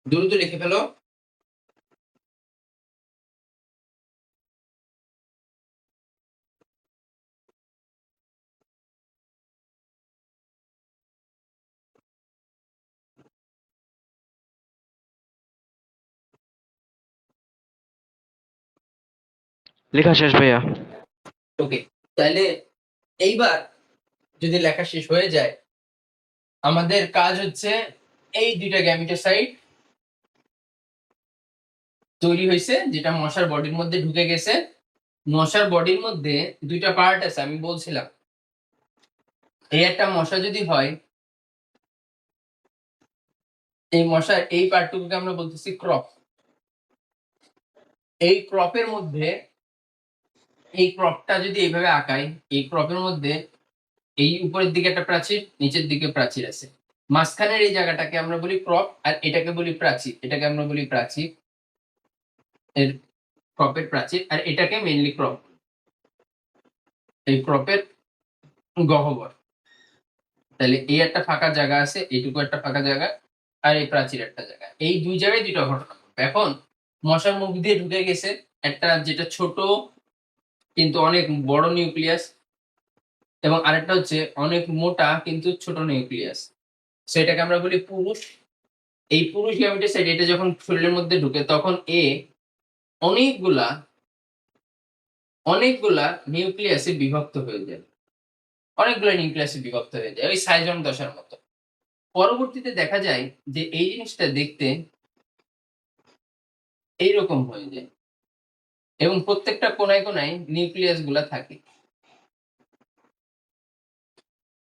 দ্রুত লিখে ফেলো। লেখা শেষ ভাইয়া। ওকে, তাহলে এইবার যদি লেখা শেষ হয়ে যায়, আমাদের কাজ হচ্ছে এই দুইটা গ্যামিটোসাইট তৈরি হয়েছে যেটা মশার বডির মধ্যে ঢুকে গেছে। মশার বডির মধ্যে দুইটা পার্ট আছে আমি বলছিলাম, এই একটা মশা যদি হয়, এই মশার এই পার্টটুকুকে আমরা বলতেছি ক্রপ। এই ক্রপের মধ্যে, এই ক্রপটা যদি এইভাবে আঁকাই, এই ক্রপের মধ্যে এই উপরের দিকে একটা প্রাচীর, নিচের দিকে প্রাচীর আছে, মাঝখানের এই জায়গাটাকে আমরা বলি ক্রপ, আর এটাকে বলি প্রাচীর, এটাকে আমরা বলি প্রাচীর, এর ক্রপের প্রাচীর, আর এটাকে মেইনলি ক্রপ, এই ক্রপের গহ্বর। তাহলে এই একটা ফাঁকা জায়গা আছে, এইটুকু একটা ফাঁকা জায়গা, আর এই প্রাচীর একটা জায়গা, এই দুই জায়গায় দুইটা ঘটনা ঘটবে। এখন মশার মুখ দিয়ে ঢুকে গেছে একটা যেটা ছোট কিন্তু অনেক বড় নিউক্লিয়াস, এবং আরেকটা হচ্ছে অনেক মোটা কিন্তু ছোট নিউক্লিয়াস, সেটাকে আমরা বলি পুরুষ। এই পুরুষ গ্যামেটোসাইট এটা যখন শরীরের মধ্যে ঢুকে তখন এ অনেকগুলা অনেকগুলা নিউক্লিয়াসে বিভক্ত হয়ে যায়, অনেকগুলা নিউক্লিয়াসে বিভক্ত হয়ে যায়, ওই সাইজম দশার মতো। পরবর্তীতে দেখা যায় যে এই জিনিসটা দেখতে এইরকম হয়ে যায়, এবং প্রত্যেকটা কোনায় কোনায় নিউক্লিয়াস গুলা থাকে,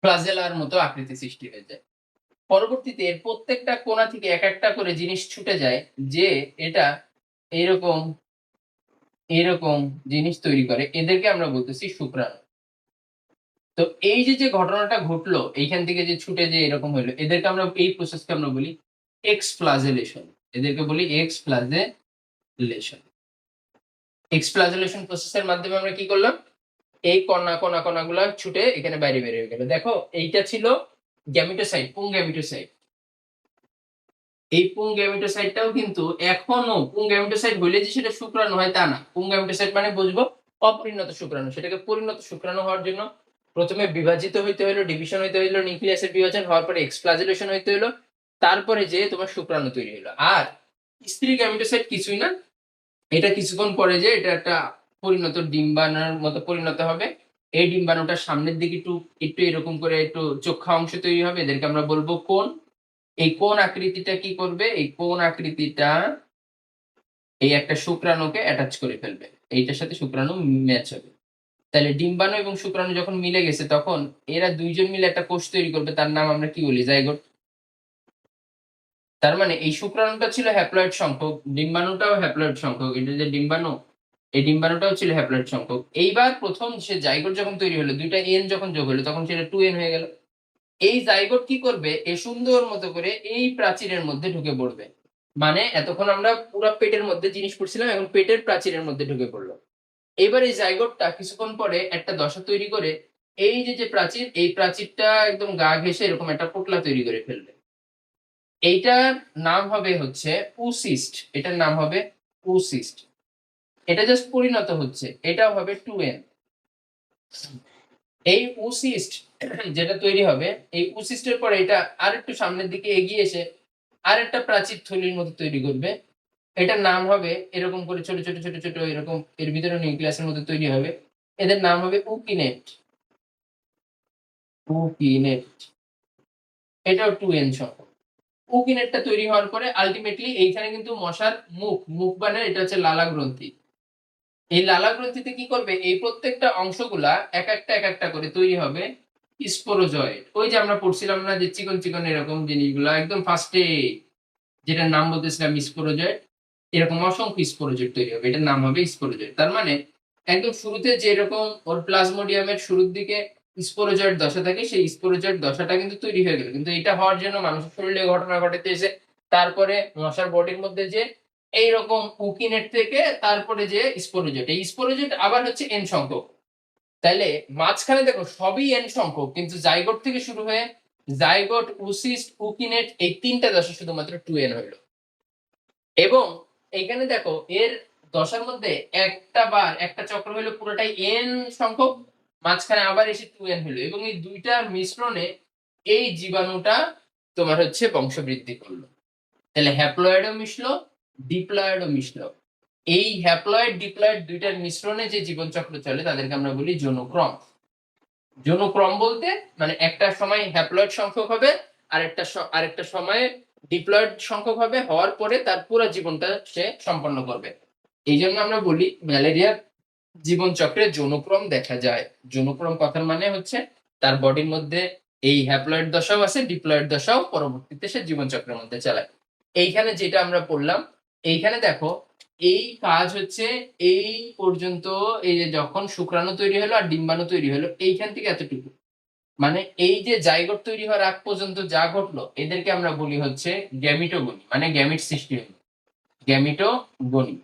ফ্লাজেলার মতো আকৃতি সৃষ্টি হয়ে যায়। পরবর্তীতে এর প্রত্যেকটা কোণা থেকে এক একটা করে জিনিস ছুটে যায়, যে এটা এইরকম এরকম জিনিস তৈরি করে, এদেরকে আমরা বলতেছি শুক্রাণু। তো এই যে যে ঘটনাটা ঘটলো এইখান থেকে যে ছুটে যে এরকম হইলো, এদেরকে আমরা এই প্রসেসকে আমরা বলি এক্স ফ্লাজেলেশন, এদেরকে বলি এক্স ফ্লাজেলেশন। এক্সপ্লাজুলেশন প্রসেসের মাধ্যমে আমরা কি করলাম, এই কণাগুলা ছুটে এখানে বাইরে বের হয়ে গেল। দেখো এইটা ছিল গ্যামিটোসাইট, পুং গ্যামিটোসাইট। এই পুং গ্যামিটোসাইটটাও কিন্তু এখনো পুং গ্যামিটোসাইট হইলে যে সেটা শুক্রাণু হয় তা না। পুং গ্যামিটোসাইট মানে বুঝবো অপরিণত শুক্রাণু। সেটাকে পরিণত শুক্রাণু হওয়ার জন্য প্রথমে বিভাজিত হইতে হলো, ডিভিশন হইতে হলো, নিউক্লিয়াসের বিভাজন হওয়ার পরে এক্সপ্লাজুলেশন হইতে হলো, তারপরে যে তোমার শুক্রাণু তৈরি হলো। আর স্ত্রী গ্যামিটোসাইট কিছুই না, এটা কিছুক্ষণ পরে যে এটা একটা পরিণত ডিম্বাণুর মতো পরিণত হবে। এই ডিম্বাণুটার সামনের দিকে একটু একটু এরকম করে একটু চোখা অংশ তৈরি হবে, এদেরকে আমরা বলবো কোণ। এই কোণ আকৃতিটা কি করবে, এই কোণ আকৃতিটা এই একটা শুক্রাণুকে অ্যাটাচ করে ফেলবে, এইটার সাথে শুক্রাণু ম্যাচ হবে। তাহলে ডিম্বাণু এবং শুক্রাণু যখন মিলে গেছে তখন এরা দুইজন মিলে একটা কোষ তৈরি করবে, তার নাম আমরা কি বলি, জাইগোট। তার মানে এই শুক্রাণুটা ছিল হ্যাপ্লয়েড সংখ্যক, ডিম্বাণুটাও হ্যাপ্লয়েড সংখ্যক, এটা যে ডিম্বাণু, এই ডিম্বাণুটাও ছিল হ্যাপ্লয়েড সংখ্যক। এইবার প্রথম সে জাইগোট যখন তৈরি হলো, দুইটা এন যখন যোগ হলো তখন সেটা 2n হয়ে গেল। এই জাইগোট কি করবে, এ সুন্দর মতো করে এই প্রাচীরের মধ্যে ঢুকে পড়বে। মানে এতক্ষণ আমরা পুরো পেটের মধ্যে জিনিস পড়ছিলাম, এখন পেটের প্রাচীরের মধ্যে ঢুকে পড়লো। এবার এই জাইগোটটা কিছুক্ষণ পরে একটা দশা তৈরি করে এই যে প্রাচীর, এই প্রাচীরটা একদম গা ঘেঁষে এরকম একটা পোটলা তৈরি করে ফেলবে। এইটার নাম হবে হচ্ছে উসিস্ট, এটার নাম হবে উসিস্ট। এটা জাস্ট পরিণত হচ্ছে, এটাও হবে 2n। এই উসিস্ট যেটা তৈরি হবে, এই উসিস্টের পরে এটা আরেকটু সামনের দিকে এগিয়ে এসে আরেকটা প্রাচীর থলির মতো তৈরি করবে। এটার নাম হবে এরকম করে ছোট ছোট ছোট ছোট এরকম, এর ভিতরে নিউক্লিয়াসের মতো তৈরি হবে, এদের নাম হবে উকিনেট। উকিনেট, এটাও 2n সংখ্যক। উকিনেটটা তৈরি হওয়ার পরে আলটিমেটলি এইখানে কিন্তু মশার মুখ, মুখ মানে এটা হচ্ছে লালা গ্রন্থি। এই লালা গ্রন্থিতে কি করবে, এই প্রত্যেকটা অংশগুলা এক একটা করে তৈরি হবে স্পোরোজয়েড। ওই যে আমরা পড়ছিলাম না যে চিকন চিকন এরকম জিনিসগুলা একদম ফার্স্টে, যেটার নাম বলতেছিলাম স্পোরোজয়েড, এরকম অসংখ্য স্পোরোজয়েড তৈরি হবে, এটার নাম হবে স্পোরোজয়েড। তার মানে একদম শুরুতে যে এরকম ওর প্লাজমোডিয়ামের শুরুর দিকে স্পোরোজয়েড দশা থাকে, সেই স্পোরোজয়েড দশাটা কিন্তু তৈরি হয়ে গেল। কিন্তু এটা হওয়ার জন্য মানুষের শরীরে ঘটনা ঘটাইতেছে, তারপরে মশার বডির মধ্যে যে এইরকম উকিনেট থেকে তারপরে যে স্পোরোজয়েড, এই স্পোরোজয়েড আবার হচ্ছে এন সংখ্যক। তাইলে মাঝখানে দেখো সবই এন সংখ্যক, কিন্তু জাইগোট থেকে শুরু হয়ে জাইগোট, উসিস্ট, উকিনেট এই তিনটা দশা শুধুমাত্র 2n হইল। এবং এইখানে দেখো এর দশার মধ্যে একটা বার একটা চক্র হইলো পুরোটাই এন সংখ্যক, মাঝখানে আবার এসে 2n হইলো, এবং এই দুইটার মিশ্রণে এই জীবাণুটা তোমার হচ্ছে বংশবৃদ্ধি করলো। তাহলে হ্যাপ্লয়েডও মিশলো, ডিপ্লয়েডও মিশলো। এই হ্যাপ্লয়েড ডিপ্লয়েড দুইটার মিশ্রণে যে জীবনচক্র চলে তাদেরকে আমরা বলি যৌনক্রম। যৌনক্রম বলতে মানে একটা সময় হ্যাপ্লয়েড সংখ্যক হবে, আরেকটা সময়ে ডিপ্লয়েড সংখ্যক হবে, হওয়ার পরে তার পুরো জীবনটা সে সম্পন্ন করবে। এই জন্য আমরা বলি ম্যালেরিয়ার জীবনচক্রে যৌনক্রম দেখা যায়। যৌনক্রম কথার মানে হচ্ছে তার বডির মধ্যে এই হ্যাপ্লয়েড দশাও আছে, ডিপ্লয়েড দশাও পরবর্তীতে সে জীবনচক্রের মধ্যে চালায়। এইখানে যেটা আমরা পড়লাম, এইখানে দেখো এই কাজ হচ্ছে এই পর্যন্ত, এই যে যখন শুক্রাণু তৈরি হলো আর ডিম্বাণু তৈরি হলো এইখান থেকে এতটুকু, মানে এই যে জাইগোট তৈরি হওয়ার আগ পর্যন্ত যা ঘটলো এদেরকে আমরা বলি হচ্ছে গ্যামিটোগনি, মানে গ্যামিট সৃষ্টি হলো, গ্যামিটোগনি।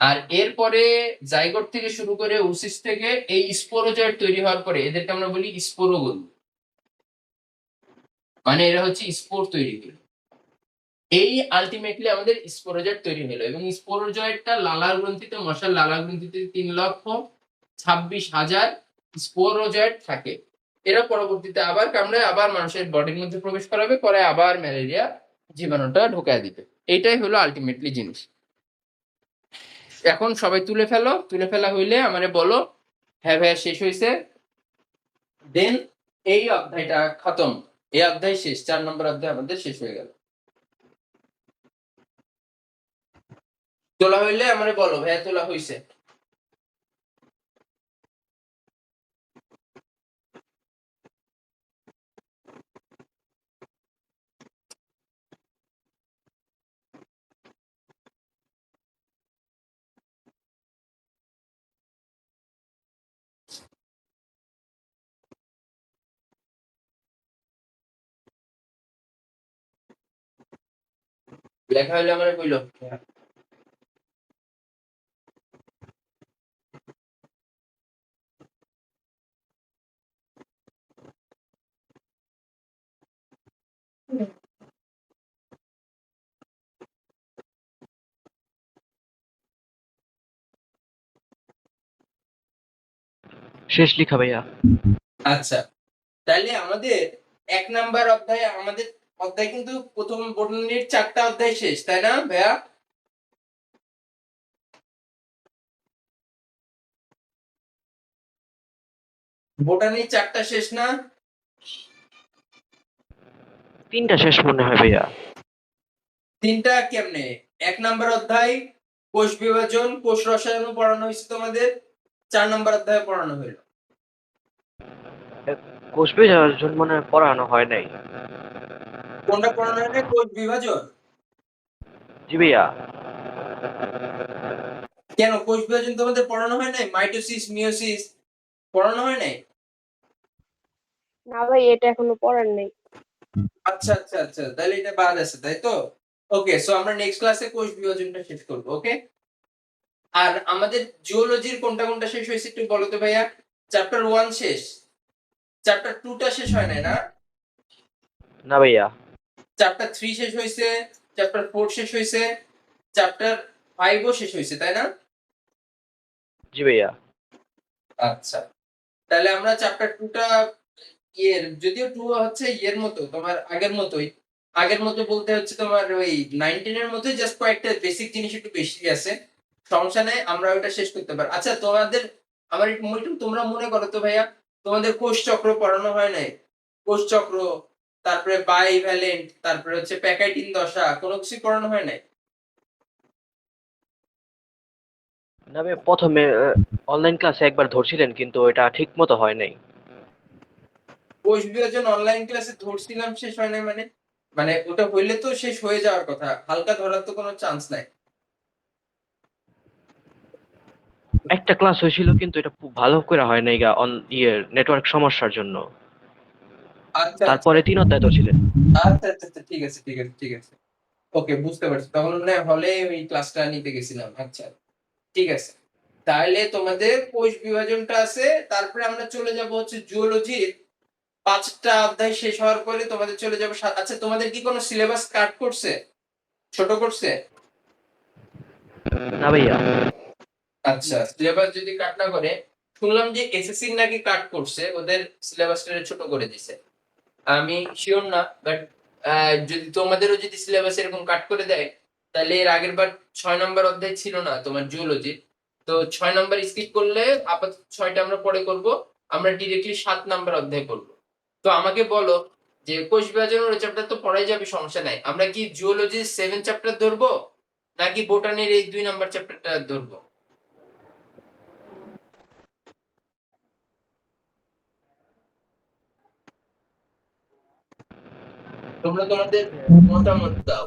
আর এরপরে জাইগোট থেকে শুরু করে উসিস থেকে এই স্পোরোজয়েড তৈরি হওয়ার পরে এদেরকে আমরা বলি স্পোরোগনি, মানে এরা হচ্ছে স্পোর তৈরি হলো। এই আলটিমেটলি আমাদের স্পোরোজয়েড তৈরি হলো, এবং স্পোরোজয়েডটা লালার গ্রন্থিতে, মশার লালার গ্রন্থিতে 3,26,000 স্পোরোজয়েড থাকে। এরা পরবর্তীতে আবার কামড়ে আবার মানুষের বডির মধ্যে প্রবেশ করাবে, করে আবার ম্যালেরিয়া জীবাণুটা ঢোকায় দিবে। এইটাই হলো আলটিমেটলি জিনিস। এখন সবাই তুলে ফেলো, তুলে ফেলা হইলে আমারে বলো হ্যাঁ ভাইয়া শেষ হয়েছে, দেন এই অধ্যায়টা খতম। এই অধ্যায় শেষ, 4 নম্বর অধ্যায় আমাদের শেষ হয়ে গেল। তোলা হইলে আমারে বলো ভাইয়া তোলা হইছে। লেখা হইলে আমারে বইলো। শেষ লেখা ভাইয়া। আচ্ছা, তাহলে আমাদের ১ নাম্বার অধ্যায়ে আমাদের অধ্যায় কিন্তু প্রথম বোটানির ৪ টা অধ্যায় শেষ, তাই না ভাইয়া? বোটানির ৪ টা শেষ না? 3টা শেষ মনে হয় ভাইয়া। ৩ টা কেমনে? ১ নাম্বার অধ্যায় কোষ বিভাজন, কোষ রসায়নও পড়ানো হইছে তোমাদের। ৪ নাম্বার অধ্যায়ে পড়ানো হইল। কোষ বিভাজন মনে হয় পড়ানো হয় নাই। কোনটা পড়ানো হয় নাই? কোষ বিভাজন? জি ভাইয়া। কেন কোষ বিভাজন তোমাদের পড়ানো হয় নাই? মাইটোসিস, মিয়োসিস পড়ানো হয় নাই? না ভাই, এটা এখনো পড়ার নেই। আচ্ছা। তাহলে এটা বাদ আছে, তাই তো? ওকে, সো আমরা নেক্সট ক্লাসে কোষ বিভাজনটা শেষ করব। ওকে? আর আমাদের জিওলজির কোনটা শেষ হইছে একটু বলো তো ভাইয়া? চ্যাপ্টার 1 শেষ। চ্যাপ্টার 2 টা শেষ হয় নাই না? না ভাইয়া। চ্যাপ্টার 3 শেষ হইছে, চ্যাপ্টার 4 শেষ হইছে, চ্যাপ্টার 5 ও শেষ হইছে, তাই না? জি ভাইয়া। আচ্ছা। তাহলে আমরা চ্যাপ্টার 2 টা যদিও 2 হচ্ছে ইয়ের মতো তোমার আগের মতোই। আগের মতো বলতে হচ্ছে তোমার ওই 9-10 এর মতোই, জাস্ট কয়েকটা বেসিক জিনিস একটু বেশি আছে। সমস্যা নাই, আমরা ওটা শেষ করতে পারি। আচ্ছা তোমাদের একটু তোমরা মনে করো তো ভাইয়া, তোমাদের কোষ চক্র পড়ানো হয় নাই? কোষ চক্র, তারপরে বাইভ্যালেন্ট, তারপরে হচ্ছে প্যাকাইটিন দশা কোনো কিছুই পড়ানো হয় নাই? না ভাইয়া, প্রথমে অনলাইন ক্লাসে একবার ধরছিলেন কিন্তু এটা ঠিক মতো হয় নাই। কোষ বিভাজন অনলাইন ক্লাসে ধরছিলাম, শেষ হয় নাই মানে? মানে ওটা হইলে তো শেষ হয়ে যাওয়ার কথা। হালকা ধরার তো কোনো চান্স নাই। একটা ক্লাস হয়েছিল কিন্তু এটা ভালো করে হয় নাই গা, নেটওয়ার্ক সমস্যার জন্য। আচ্ছা। তারপরে 3 অধ্যায় ধরছিলেন। আচ্ছা। ঠিক আছে। ওকে, বুঝতে পারছি। তখন মনে হয় হলে ওই ক্লাসটা নিতে গেছিলাম। আচ্ছা, ঠিক আছে। তাহলে তোমাদের কোষ বিভাজনটা আছে। তারপরে আমরা চলে যাব হচ্ছে জুওলজির ৫ টা অধ্যায় শেষ হওয়ার পরে তোমাদের চলে যাব আচ্ছা তোমাদের কি কোনো সিলেবাস কাট করছে? ছোট করছে? না ভাইয়া। আচ্ছা, সিলেবাস যদি কাট না করে, শুনলাম যে এসএসসি নাকি কাট করছে, ওদের সিলেবাসটা ছোট করে দিছে। আমি সিওর না, বাট যদি তোমাদেরও যদি সিলেবাস এরকম কাট করে দেয়, তাহলে এর আগের বার ৬ নাম্বার অধ্যায় ছিল না তোমার জিওলজি, তো ৬ নাম্বার স্কিপ করলে আপাতত ৬টা আমরা পরে করব, আমরা ডিরেক্টলি ৭ নাম্বার অধ্যায় করব। তো আমাকে বলো যে কোষ বিভাজনের চ্যাপ্টার তো পড়াই যাবে, সমস্যা নাই, আমরা কি জিওলজির 7 চ্যাপ্টার ধরবো নাকি বোটানির এই ২ নাম্বার চ্যাপ্টারটা ধরবো? তোমরা তোমাদের মতামত দাও।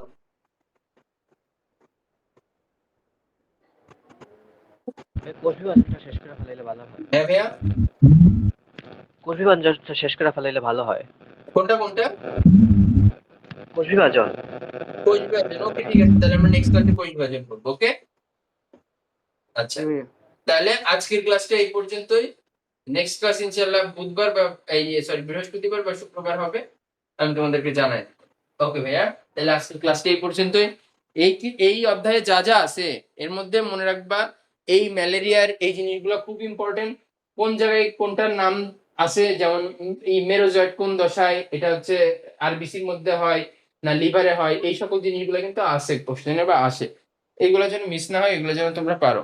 কোষ বিভাজনটা শেষ করে ফেলাইলে ভালো হয়। হ্যাঁ ভাইয়া? কোষ বিভাজনটা শেষ করে ফেলাইলে ভালো হয়। কোনটা? কোষ বিভাজন। কোষ বিভাজন, ওকে ঠিক আছে, তাহলে আমরা নেক্সট ক্লাসে কোষ বিভাজন করবো। ওকে? আচ্ছা, জি ভাইয়া। তাহলে আজকের ক্লাসটা এই পর্যন্তই। নেক্সট ক্লাস ইনশাআল্লাহ বুধবার বা বৃহস্পতিবার বা শুক্রবার হবে, আমি তোমাদেরকে জানাই। ওকে ভাইয়া, তাহলে আজকের ক্লাসটা এই পর্যন্তই। এই অধ্যায়ে যা যা আছে এর মধ্যে মনে রাখবা, এই ম্যালেরিয়ার এই জিনিসগুলো খুব ইম্পর্টেন্ট। কোন জায়গায় কোনটার নাম আছে, যেমন এই মেরোজয়েড কোন দশায়, এটা হচ্ছে আরবিসির মধ্যে হয় না লিভারে হয়, এই সকল জিনিসগুলো কিন্তু আসে কোশ্চেনে বা আসে। এগুলো যেন মিস না হয়, এগুলো যেন তোমরা পারো।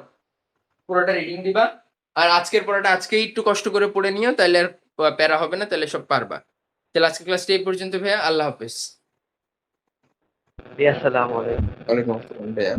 পুরোটা রিডিং দিবা। আর আজকের পড়াটা আজকেই একটু কষ্ট করে পড়ে নিও, তাহলে আর প্যারা হবে না, তাহলে সব পারবা। তাহলে আজকের ক্লাসটা এই পর্যন্ত ভাইয়া, আল্লাহ হাফেজ। জি, আসসালামু আলাইকুম। ওয়ালাইকুম আসসালাম ভাইয়া।